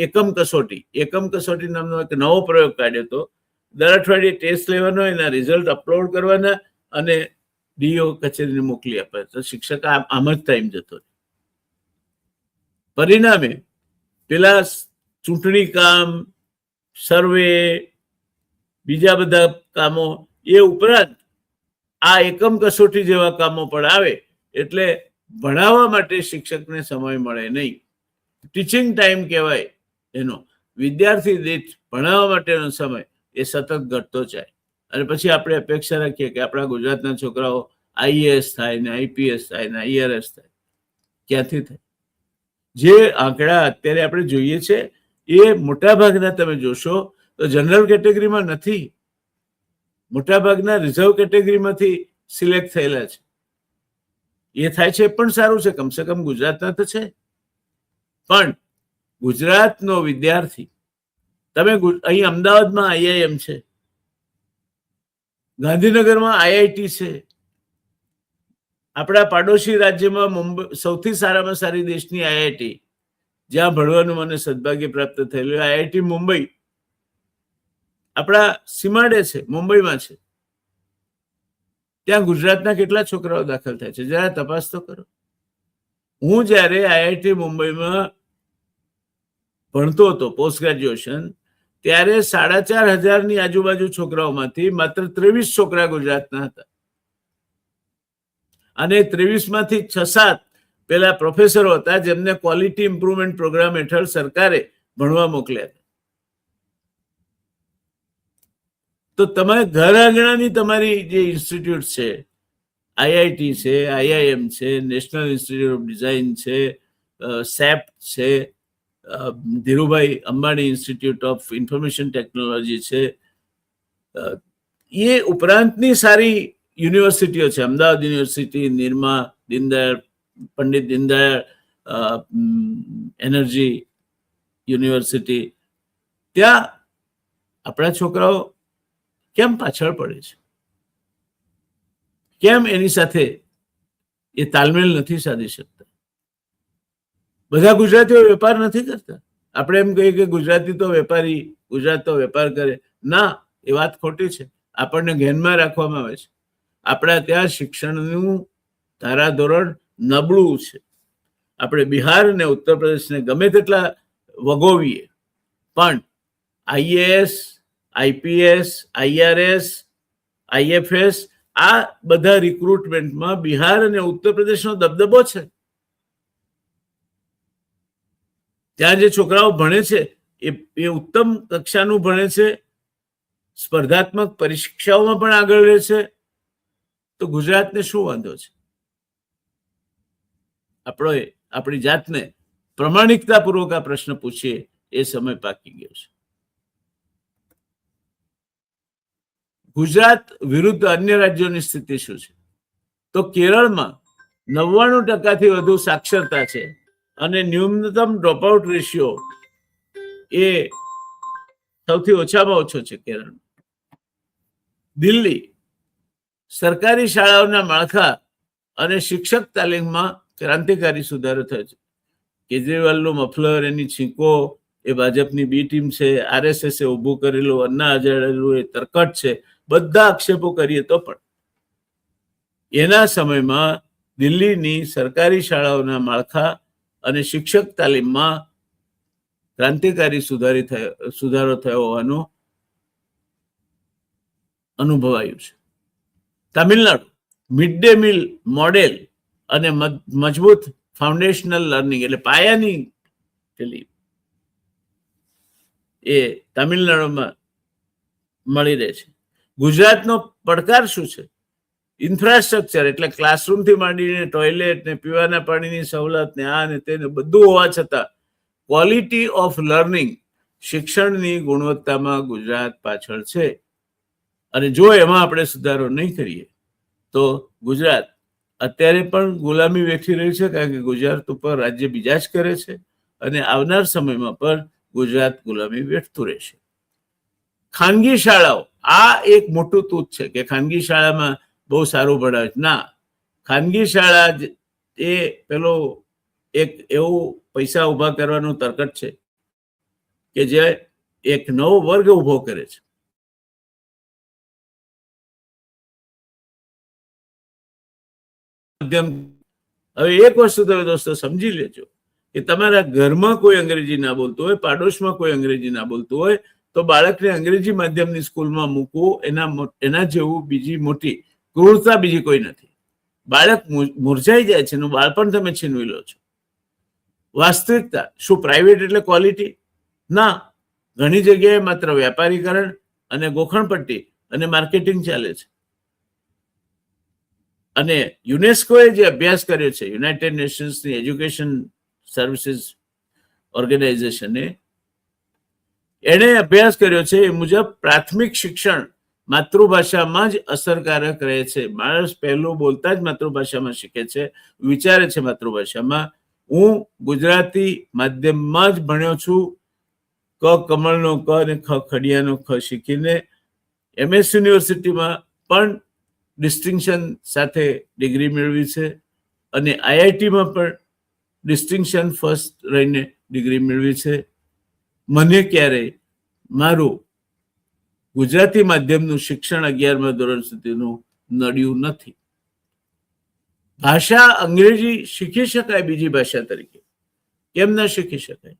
એકમ કસોટી નામનો એક નવો પ્રયોગ કાઢ્યો હતો. દર અઠવાડિયે ટેસ્ટ લેવાનો, એના રિઝલ્ટ અપલોડ કરવાના અને ડીઓ કચેરીને મોકલી આપે. તો શિક્ષક આમ જ ટાઈમ જતો. પરિણામે પેલા ચૂંટણી કામ, સર્વે, બીજા બધા કામો એ ઉપરાંત આ એકમ કસોટી જેવા કામો પણ આવે એટલે ભણાવવા માટે શિક્ષકને સમય મળે નહીં. ટીચિંગ ટાઈમ કહેવાય એનો, વિદ્યાર્થી દીઠ ભણાવવા માટેનો સમય એ સતત ઘટતો જાય. અને પછી આપણે અપેક્ષા રાખીએ કે આપણા ગુજરાતના છોકરાઓ આઈએએસ થાય ને આઈપીએસ થાય ને આઈઆરએસ થાય. ક્યાંથી થાય? જે આંકડા અત્યારે આપણે જોઈએ છે એ મોટા ભાગના તમે જોશો તો જનરલ કેટેગરીમાં નથી. મોટાભાગના રિઝર્વ કેટેગરીમાંથી સિલેક્ટ થયેલા છે. એ થાય છે પણ સારું છે, કમસે કમ ગુજરાતના તો છે. પણ ગુજરાતનો વિદ્યાર્થી, તમે અહીં અમદાવાદમાં આઈઆઈએમ છે, ગાંધીનગરમાં આઈઆઈટી છે, આપણા પાડોશી રાજ્યમાં મુંબઈ સૌથી સારામાં સારી દેશની આઈઆઈટી, જ્યાં ભણવાનું મને સદભાગ્ય પ્રાપ્ત થયેલું, આઈઆઈટી મુંબઈ આપણા સીમાડે છે, મુંબઈમાં છે. ત્યાં ગુજરાતના કેટલા છોકરાઓ દાખલ થાય છે જરા તપાસ તો કરો. હું જ્યારે આઈઆઈટી મુંબઈમાં ભણતો હતો પોસ્ટ ગ્રેજ્યુએશન, ત્યારે 4500 આજુબાજુ છોકરાઓમાંથી માત્ર 23 છોકરા ગુજરાતના હતા. અને 23માંથી 6-7 પેલા પ્રોફેસરો હતા જેમને ક્વોલિટી ઇમ્પ્રુવમેન્ટ પ્રોગ્રામ હેઠળ સરકારે ભણવા મોકલ્યા હતા. તો તમે ઘર આંગણાની તમારી જે ઇન્સ્ટિટ્યૂટ છે, આઈઆઈટી છે, આઈઆઈએમ છે, નેશનલ ઇન્સ્ટિટ્યૂટ ઓફ ડિઝાઇન છે, સેપ છે, Dhirubhai Ambani institute of information technology છે, એ ઉપરાંતની સારી યુનિવર્સિટીઓ છે. Ahmedabad university, Nirma, Deendayal, Pandit Deendayal energy university, ત્યાં આપણા છોકરાઓ કેમ પાછળ પડે છે? કેમ એની સાથે એ તાલમેલ નથી સાધી શકતા? બધા ગુજરાતીઓ વેપાર નથી કરતા. આપણે એમ કહીએ કે ગુજરાતી તો વેપારી, ગુજરાત તો વેપાર કરે. ના, એ વાત ખોટી છે. આપણને ધ્યાનમાં રાખવામાં આવે છે. આપણા ત્યાં શિક્ષણનું ધારાધોરણ નબળું છે. આપણે બિહાર અને ઉત્તર પ્રદેશને ગમે તેટલા વગોવીએ, પણ આઈએએસ, આઈપીએસ, આઈઆરએસ, આઈએફએસ, આ બધા રિક્રુટમેન્ટમાં બિહાર અને ઉત્તર પ્રદેશનો દબદબો છે. ત્યાં જે છોકરાઓ ભણે છે એ ઉત્તમ કક્ષાનું ભણે છે, સ્પર્ધાત્મક પરીક્ષાઓમાં પણ આગળ રહે છે. તો ગુજરાતને શું વાંધો છે? આપણી જાતને પ્રમાણિકતાપૂર્વક આ પ્રશ્ન પૂછીએ એ સમય પાકી ગયો છે. ગુજરાત વિરુદ્ધ અન્ય રાજ્યોની સ્થિતિ શું છે? તો કેરળમાં 99% વધુ સાક્ષરતા છે અને ન્યૂનતમ ડ્રોપઆઉટ રેશિયો એ સૌથી ઓછામાં ઓછો છે કેરળમાં. દિલ્હી સરકારી શાળાઓના માળખા અને શિક્ષક તાલીમમાં ક્રાંતિકારી સુધારો થયો છે. કેજરીવાલનું મફલર, એની છીંકો એ ભાજપની બી ટીમ છે, આરએસએસ એ ઊભું કરેલું, અન્ના હજારેનું એ તરકટ છે. બધા આક્ષેપો કરીએ તો પણ એના સમયમાં દિલ્હીની સરકારી શાળાઓના માળખા અને શિક્ષક તાલીમમાં ક્રાંતિકારી સુધારો થયો હોવાનું અનુભવાયું છે. Tamil Nadu mid day meal model અને મજબૂત ફાઉન્ડેશનલ લર્નિંગ એટલે પાયાની પેલી એ તમિલનાડુમાં મળી રહે છે. ગુજરાતનો પડકાર શું છે? ઇન્ફ્રાસ્ટ્રક્ચર એટલે ક્લાસરૂમથી માંડીને ટોયલેટ ને પીવાના પાણીની સવલત ને આ ને તેને બધું હોવા છતાં ક્વોલિટી ઓફ લર્નિંગ, શિક્ષણની ગુણવત્તામાં ગુજરાત પાછળ છે. અને જો એમાં આપણે સુધારો નહીં કરીએ તો ગુજરાત અત્યારે પણ ગુલામી વેઠી રહી છે, કારણ કે ગુજરાત ઉપર રાજ્ય બીજા જ કરે છે અને આવનાર સમયમાં પણ ગુજરાત ગુલામી વેઠતું રહેશે. ખાનગી શાળાઓ, આ એક મોટું તૂત છે કે ખાનગી શાળામાં બહુ સારું ભણાવે. ના, ખાનગી શાળા એ પેલો એક એવું પૈસા ઉભા કરવાનું તરકટ છે કે જે એક નવો વર્ગ ઉભો કરે છે. હવે એક વસ્તુ તમે દોસ્તો સમજી લેજો કે તમારા ઘરમાં કોઈ અંગ્રેજી ના બોલતું હોય, પાડોશમાં કોઈ અંગ્રેજી ના બોલતું હોય, તો બાળકને અંગ્રેજી માધ્યમની સ્કૂલમાં મૂકવું એના જેવું બીજી મોટી ક્રૂરતા બીજી કોઈ નથી. બાળક મુરઝાઈ જાય છે, એનું બાળપણ તમે છીનવી લો છો. વાસ્તવિકતા શું પ્રાઇવેટ એટલે ક્વોલિટી? ના, ઘણી જગ્યાએ માત્ર વેપારીકરણ અને ગોખણપટ્ટી અને માર્કેટિંગ ચાલે છે. અને યુનેસ્કોએ જે અભ્યાસ કર્યો છે, યુનાઇટેડ નેશન્સની એજ્યુકેશન સર્વિસીસ ઓર્ગેનાઇઝેશને, એણે અભ્યાસ કર્યો છે એ મુજબ પ્રાથમિક શિક્ષણ માતૃભાષામાં જ અસરકારક રહે છે. માણસ પહેલું બોલતા જ માતૃભાષામાં શીખે છે, વિચારે છે માતૃભાષામાં. હું ગુજરાતી માધ્યમમાં જ ભણ્યો છું. ક કમળનો ક અને ખ ખડિયાનો ખ શીખીને MS યુનિવર્સિટીમાં પણ ડિસ્ટિંક્શન સાથે ડિગ્રી મેળવી છે અને IITમાં પણ ડિસ્ટિંક્શન ફર્સ્ટ રહીને ડિગ્રી મેળવી છે. મને ક્યારેય મારું ગુજરાતી માધ્યમનું શિક્ષણ 11મા ધોરણ સુધીનું નડ્યું નથી. ભાષા અંગ્રેજી શીખી શકાય બીજી ભાષા તરીકે, કેમ ના શીખી શકાય?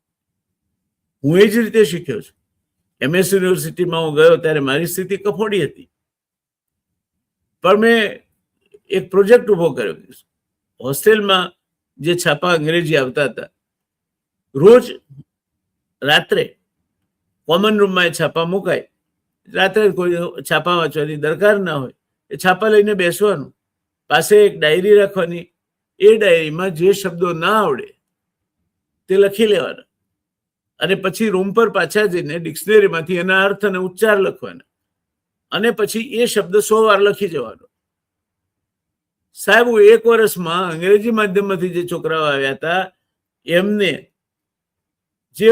હું એ જ રીતે શીખ્યો છું. MS યુનિવર્સિટીમાં હું ગયો ત્યારે મારી સ્થિતિ કફોડી હતી, પણ મેં એક પ્રોજેક્ટ ઉભો કર્યો. હોસ્ટેલમાં જે છાપા અંગ્રેજી આવતા હતા, રોજ રાત્રે કોમન રૂમમાં એ છાપા મુકાય. રાત્રે કોઈ છાપા વાંચવાની દરકાર ના હોય, એ છાપા લઈને બેસવાનું, પાસે એક ડાયરી રાખવાની. એ ડાયરીમાં જે શબ્દો ના આવડે તે લખી લેવાના અને પછી રૂમ પર પાછા જઈને ડિક્શનરીમાંથી એના અર્થ અને ઉચ્ચાર લખવાના અને પછી એ શબ્દ 100 વાર લખી જવાનો. સાહેબ, હું 1 વર્ષમાં અંગ્રેજી માધ્યમમાંથી જે છોકરાઓ આવ્યા હતા, એમને જે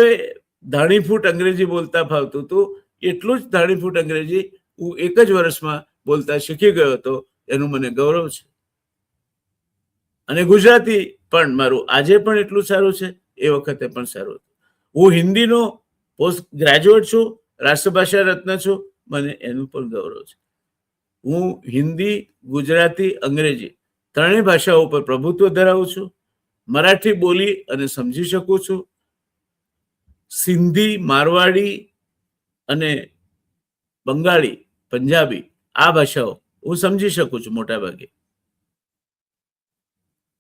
ધાણીફૂટ અંગ્રેજી બોલતા ફાવતું હતું, એટલું જ ધાણીફૂટ અંગ્રેજી હું 1 જ વર્ષમાં બોલતા શીખી ગયો હતો. એનું મને ગૌરવ છે. અને ગુજરાતી પણ મારું આજે પણ એટલું સારું છે, એ વખતે પણ સારું હતું. હું હિન્દીનો પોસ્ટ ગ્રેજ્યુએટ છું, રાષ્ટ્રભાષા રત્ન છું, મને એનું પણ ગૌરવ છે. હું હિન્દી, ગુજરાતી, અંગ્રેજી ત્રણેય ભાષાઓ પર પ્રભુત્વ ધરાવું છું. મરાઠી બોલી અને સમજી શકું છું. સિંધી, મારવાડી અને બંગાળી, પંજાબી આ ભાષાઓ હું સમજી શકું છું મોટા ભાગે.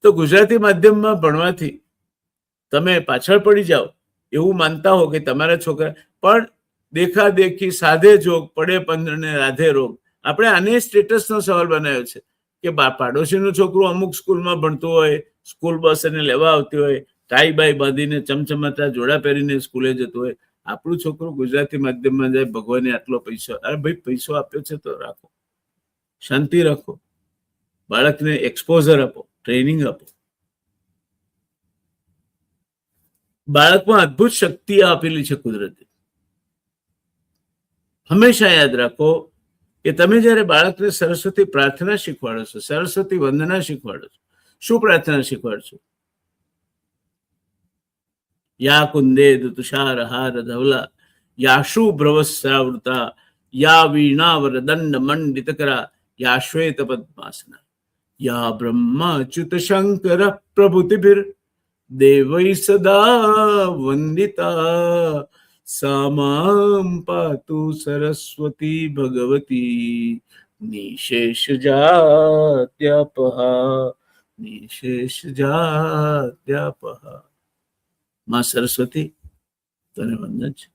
તો ગુજરાતી માધ્યમમાં ભણવાથી તમે પાછળ પડી જાઓ એવું માનતા હો કે તમારા છોકરા પણ દેખાદેખી સાધે જોગ પડે પંદરને રાધે રોગ. આપણે આને સ્ટેટસનો સવાલ બનાવ્યો છે કે પાડોશીનું છોકરું અમુક સ્કૂલમાં ભણતું હોય, સ્કૂલ બસ એને લેવા આવતી હોય, ટાઈ બાઈ બાંધીને ચમચમાતા જોડા પહેરીને સ્કૂલે જતું હોય, આપણું છોકરું ગુજરાતી માધ્યમમાં જાય. ભગવાને આટલો પૈસો, અરે ભાઈ પૈસો આપ્યો છે તો રાખો, શાંતિ રાખો, બાળકને એક્સપોઝર આપો, ટ્રેનિંગ આપો. બાળકમાં અદ્ભુત શક્તિ આપેલી છે કુદરતે. હંમેશા યાદ રાખો કે તમે જ્યારે બાળકને સરસ્વતી પ્રાર્થના શીખવાડો છો, સરસ્વતી વંદના શીખવાડો છો, શું પ્રાર્થના શીખવાડશો? યા કુંદેદ તુષાર હાર ધવલા, યા શુભ્રવસ્રાવૃતા, યા વીણાવર દંડ મંડિતકરા, યા શ્વેત પદ્માસના, યા બ્રહ્માચ્યુત શંકર પ્રભુતિભિર દેવૈ સદા વંદિતા, સામામ પાતુ સરસ્વતી ભગવતી નિશેષ જાત્યપહા, નિશેષ જાત્યપહા. માં સરસ્વતી, તને વંદન છે.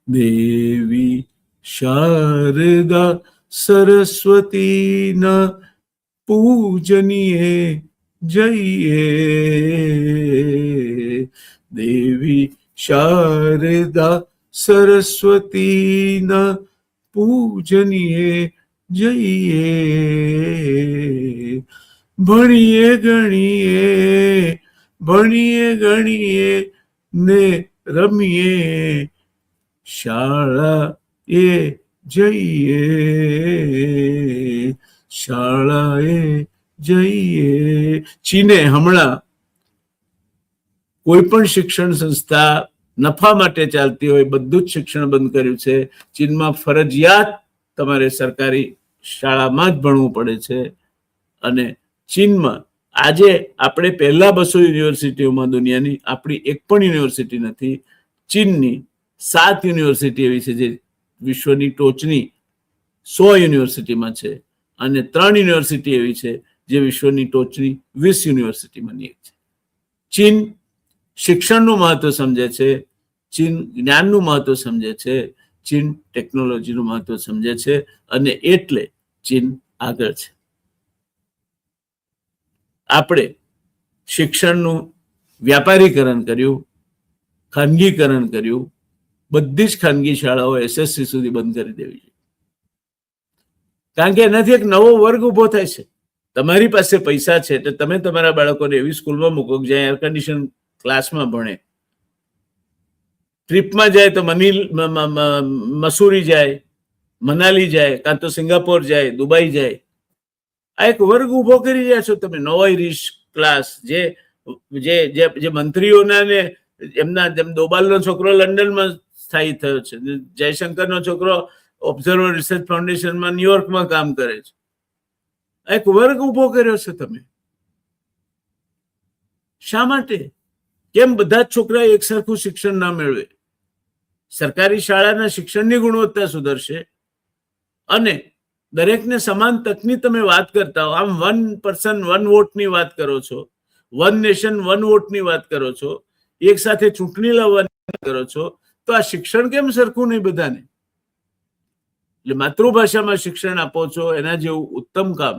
દેવી શારદા સરસ્વતીના પૂજનીય જઈએ. દેવી શારદા સરસ્વતીના પૂજનીય જઈએ, ભણીએ ગણીએ, ભણીએ ગણીએ ને રમીએ, શાળાએ જઈએ, શાળાએ જઈએ. ચીને હમણાં કોઈ પણ શિક્ષણ સંસ્થા નફા માટે ચાલતી હોય બધું જ શિક્ષણ બંધ કર્યું છે. ચીનમાં ફરજિયાત તમારે સરકારી શાળામાં જ ભણવું પડે છે. અને ચીનમાં આજે આપણે પહેલા 200 યુનિવર્સિટીઓમાં દુનિયાની આપણી એક પણ યુનિવર્સિટી નથી. ચીનની 7 યુનિવર્સિટી એવી છે જે વિશ્વની ટોચની 100 યુનિવર્સિટીમાં છે, અને 3 યુનિવર્સિટી એવી છે જે વિશ્વની ટોચની 20 યુનિવર્સિટીમાંની એક છે. ચીન શિક્ષણનું મહત્વ સમજે છે, ચીન જ્ઞાનનું મહત્વ સમજે છે, ચીન ટેકનોલોજીનું મહત્વ સમજે છે, અને એટલે ચીન આગળ છે. આપણે શિક્ષણનું વ્યાપારીકરણ કર્યું, ખાનગીકરણ કર્યું. બધી જ ખાનગી શાળાઓ SSC સુધી બંધ કરી દેવી જોઈએ, કારણ કે એનાથી એક નવો વર્ગ ઉભો થાય છે. તમારી પાસે પૈસા છે તો તમે તમારા બાળકોને એવી સ્કૂલમાં મૂકો જ્યાં એર કન્ડિશન ક્લાસમાં ભણે. ટ્રીપમાં જાય તો મસૂરી જાય, મનાલી જાય, કાં તો સિંગાપોર જાય, દુબઈ જાય. આ એક વર્ગ ઉભો કરી રહ્યા છો તમે. નોવાઈ ક્લાસ જે મંત્રીઓના ને એમના જેમ દોબાલનો છોકરો લંડનમાં સ્થાયી થયો છે, જયશંકરનો છોકરો ઓબ્ઝર્વર રિસર્ચ ફાઉન્ડેશનમાં ન્યુયોર્કમાં કામ કરે છે. એક વર્ગ ઉભો કર્યો છે તમે. શા માટે? કેમ બધા જ છોકરા એક સરખું શિક્ષણ ના મેળવે? સરકારી શાળાના શિક્ષણની ગુણવત્તા સુધરશે અને દરેકને સમાન તકની તમે વાત કરતા હો. આમ 1 person 1 વોટની વાત કરો છો, 1 નેશન 1 વોટની વાત કરો છો, એક સાથે ચૂંટણી લાવવાની વાત કરો છો, તો આ શિક્ષણ કેમ સરખું નહીં બધાને? એટલે માતૃભાષામાં શિક્ષણ આપો છો એના જેવું ઉત્તમ કામ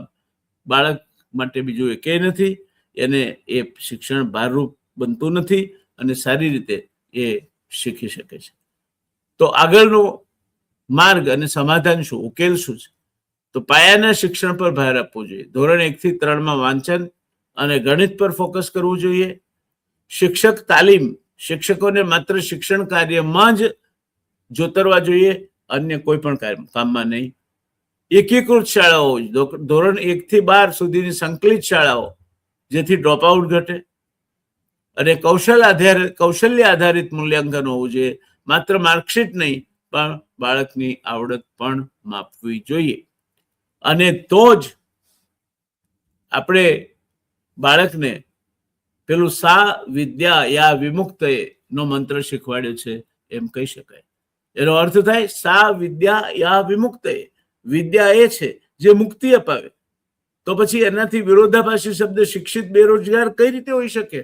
બાળક માટે બીજું એકેય નથી. એને એ શિક્ષણ ભારરૂપ બનતું નથી અને સારી રીતે એ શીખી શકે છે. તો આગળનો માર્ગ અને સમાધાન શું, ઉકેલ શું છે? તો પાયાના શિક્ષણ પર ભાર આપવો જોઈએ. ધોરણ 1 થી 3 વાંચન અને ગણિત પર ફોકસ કરવું જોઈએ. શિક્ષક તાલીમ શિક્ષકોને માત્ર શિક્ષણ કાર્યમાં જ જોતરવા જોઈએ, અન્ય કોઈ પણ કામમાં નહીં. એકીકૃત શાળાઓ, ધોરણ 1 થી 12 સુધીની સંકલિત શાળાઓ, જેથી ડ્રોપ આઉટ ઘટે. અને કૌશલ્ય આધારિત મૂલ્યાંકન હોવું જોઈએ. માત્ર માર્કશીટ નહીં, પણ બાળકની આવડત પણ માપવી જોઈએ. અને તો જ આપણે બાળકને પેલું સા વિદ્યા યા વિમુક્તએ નો મંત્ર શીખવાડ્યો છે એમ કહી શકાય. એનો અર્થ થાય સા વિદ્યા યા વિમુક્તએ. વિદ્યા એ છે જે મુક્તિ અપાવે. તો પછી એનાથી વિરોધાભાસી શબ્દ શિક્ષિત બેરોજગાર કઈ રીતે હોઈ શકે?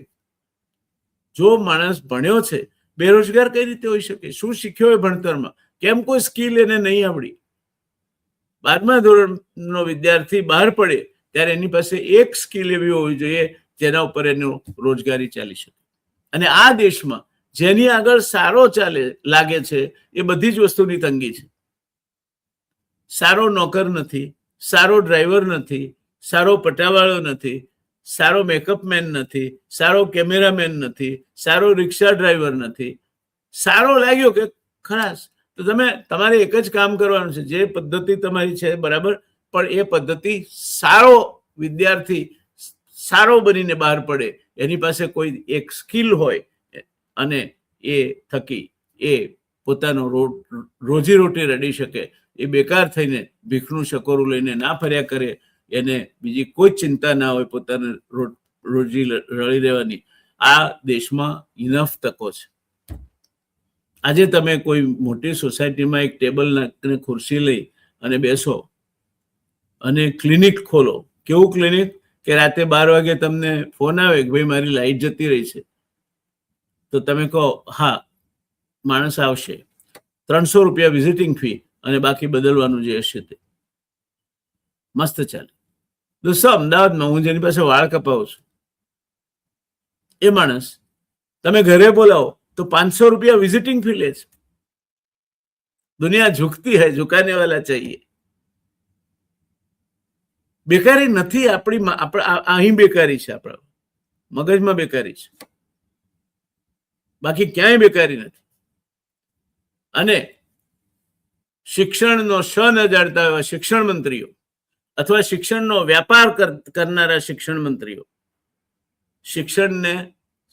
જો માણસ ભણ્યો છે બેરોજગાર કઈ રીતે હોઈ શકે? શું શીખ્યો હોય ભણતરમાં? કેમ કોઈ સ્કિલ એને નહીં આવડી? 12મા ધોરણનો વિદ્યાર્થી બહાર પડે ત્યારે એની પાસે એક સ્કિલ એવી હોવી જોઈએ જેના ઉપર એનું રોજગારી ચાલી શકે. અને આ દેશમાં જેની આગળ સારો લાગે છે એ બધી જ વસ્તુની તંગી છે. સારો નોકર નથી, સારો ડ્રાઈવર નથી, સારો પટાવાળો નથી, સારો મેકઅપ મેન નથી, સારો કેમેરામેન નથી, સારો રિક્ષા ડ્રાઈવર નથી. સારો લાગ્યો કે ખલાસ, તો તમારે એક જ કામ કરવાનું છે. જે પદ્ધતિ તમારી છે બરાબર, પણ એ પદ્ધતિ સારો વિદ્યાર્થી સારો બનીને બહાર પડે, એની પાસે કોઈ એક સ્કિલ હોય અને એ થકી એ પોતાનો રોજીરોટી રડી શકે. એ બેકાર થઈને ભીખનું શકોરું લઈને ના ફર્યા કરે, એને બીજી કોઈ ચિંતા ના હોય પોતાને રોજી રળી લેવાની. આ દેશમાં ઇનફ તકો છે. આજે તમે કોઈ મોટી સોસાયટીમાં એક ટેબલ નાખીને ખુરશી લઈ અને બેસો અને ક્લિનિક ખોલો. કેવું ક્લિનિક? કે રાતે 12 વાગે તમને ફોન આવે કે ભાઈ મારી લાઈટ જતી રહી છે, તો તમે કહો હા માણસ આવશે, 300 રૂપિયા વિઝિટિંગ ફી અને બાકી બદલવાનું જે હશે તે. મસ્ત ચાલે. દોસ્તો, અમદાવાદમાં હું જેની પાસે વાળ કપાવું છું એ માણસ તમે ઘરે બોલાવો તો 500 રૂપિયા વિઝિટિંગ ફી લે છે. દુનિયા ઝુકતી હૈ, ઝુકાને વાલા ચાહીએ. બેકારી નથી, અહીં બેકારી છે, આપણા મગજમાં બેકારી છે, બાકી ક્યાંય બેકારી નથી. અને શિક્ષણનો શ ન જાણતા એવા શિક્ષણ મંત્રીઓ અથવા શિક્ષણનો વ્યાપાર કરનારા શિક્ષણ મંત્રીઓ શિક્ષણને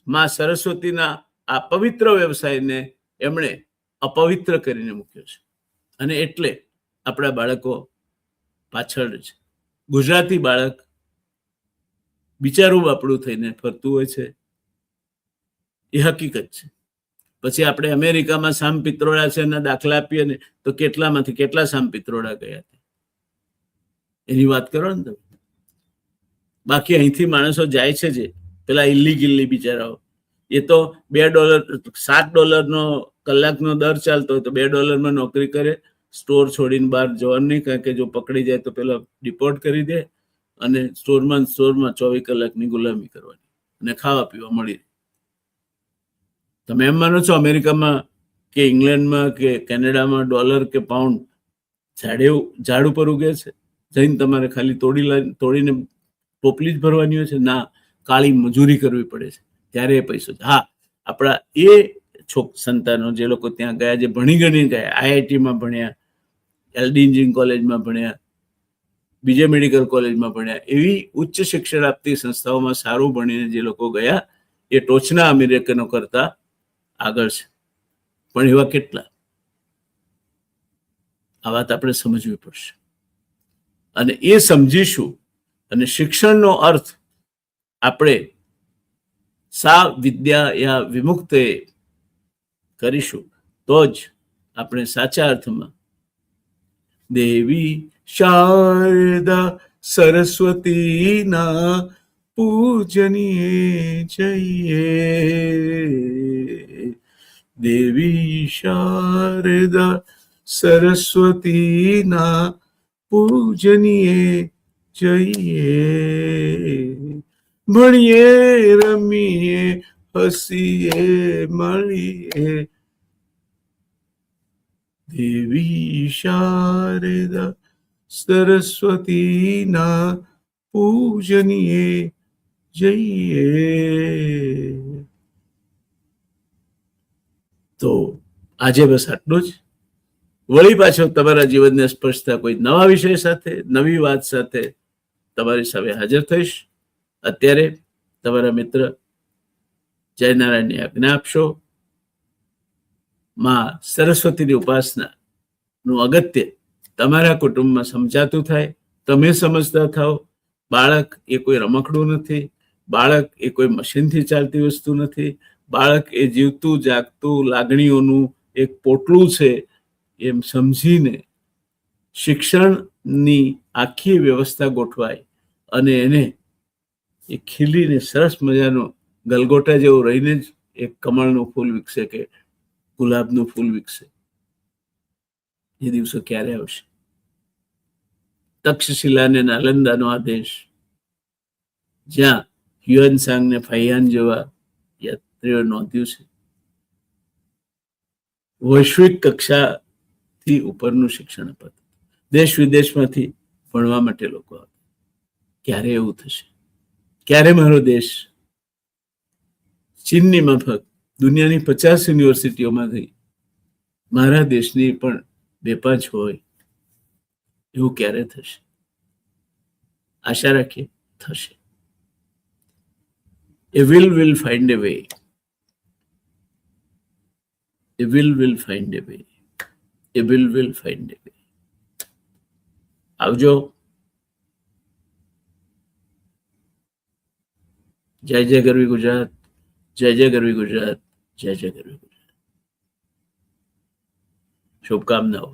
માં સરસ્વતીના આ પવિત્ર વ્યવસાયને એમણે અપવિત્ર કરીને મૂક્યો છે. અને એટલે આપણા બાળકો પાછળ છે. ગુજરાતી બાળક બિચારું બાપડું થઈને ફરતું હોય છે, એ હકીકત છે. પછી આપણે અમેરિકામાં સામ પિત્રોડા છે એના દાખલા આપીએ ને તો કેટલામાંથી કેટલા સામ પિત્રોડા ગયા એની વાત કરો ને તમે. બાકી અહીંથી માણસો જાય છે જે પેલા ઇલીગલી બિચારાઓ, એ તો $7 કલાકનો દર ચાલતો હોય તો $2 નોકરી કરે, સ્ટોર છોડીને બહાર જવાનું નહીં, કારણ કે જો પકડી જાય તો પેલા ડિપોર્ટ કરી દે અને સ્ટોરમાં 24 કલાકની ગુલામી કરવાની અને ખાવા પીવા મળી રહે. તમે એમ માનો છો અમેરિકામાં કે ઇંગ્લેન્ડમાં કે કેનેડામાં ડોલર કે પાઉન્ડ ઝાડ ઉપર ઉગે છે? જઈને તમારે ખાલી તોડીને ટોપલી જ ભરવાની હોય છે? ના, કાળી મજૂરી કરવી પડે છે, ત્યારે એ પૈસો. હા, આપણા એ સંતાનો જે લોકો ત્યાં ગયા, જે ભણી ગણી ગયા, આઈઆઈટીમાં ભણ્યા, એલડી એન્જિનિયરિંગ કોલેજમાં ભણ્યા, બીજે મેડિકલ કોલેજમાં ભણ્યા, એવી ઉચ્ચ શિક્ષણ આપતી સંસ્થાઓમાં સારું ભણીને જે લોકો ગયા, એ ટોચના અમેરિકનો કરતા આગળ છે. પણ એવા કેટલા? આ વાત આપણે સમજવી પડશે. અને એ સમજીશું અને શિક્ષણનો અર્થ આપણે સા વિદ્યા યા વિમુક્તે કરીશું તો જ આપણે સાચા અર્થમાં દેવી શારદા સરસ્વતીના પૂજનીએ જઈએ. દેવી શારદા સરસ્વતીના પૂજનીએ જઈએ. ભણીએ રમીએ હસીએ મળીએ. દેવી શારદા સરસ્વતીના પૂજનીએ જઈએ. તો આજે બસ આટલું જ. વળી પાછો તમારા જીવનને સ્પર્શતા કોઈ નવા વિષય સાથે, નવી વાત સાથે તમારી સામે હાજર થઈશ. અત્યારે તમારા મિત્ર જયનારાયણની આજ્ઞા આપશો. માં સરસ્વતીની ઉપાસનાનું અગત્ય તમારા કુટુંબમાં સમજાતું થાય, તમે સમજતા થાઓ. બાળક એ કોઈ રમકડું નથી, બાળક એ કોઈ મશીનથી ચાલતી વસ્તુ નથી, બાળક એ જીવતું જાગતું લાગણીઓનું એક પોટલું છે એમ સમજીને શિક્ષણની આખી વ્યવસ્થા ગોઠવાય અને એને એ ખીલીને સરસ મજાનો ગલગોટા જેવો રહીને જ એક કમળનું ફૂલ વિકસે કે ગુલાબનું ફૂલ વિકસે. એ દિવસો ક્યારે આવશે? તક્ષશિલા અને નાલંદાનો આદેશ, જ્યાં હ્યુએન સાંગ ને ફાહિયાન જેવા યાત્રીઓ નોંધ્યું છે. વૈશ્વિક કક્ષાથી ઉપરનું શિક્ષણ અપાતું, દેશ વિદેશમાંથી ભણવા માટે લોકો આવતા. ક્યારે એવું થશે? ક્યારે મારો દેશ ચીનની માફક દુનિયાની 50 યુનિવર્સિટીઓમાંથી મારા દેશની પણ 2-5 હોય? એવું ક્યારે થશે? આશા રાખીએ થશે. A will find a way. A will find a way. A will find a way. આવજો. જય જય ગરવી ગુજરાત, જય જય ગરવી ગુજરાત, જય જય ગરવી ગુજરાત. શુભકામનાઓ.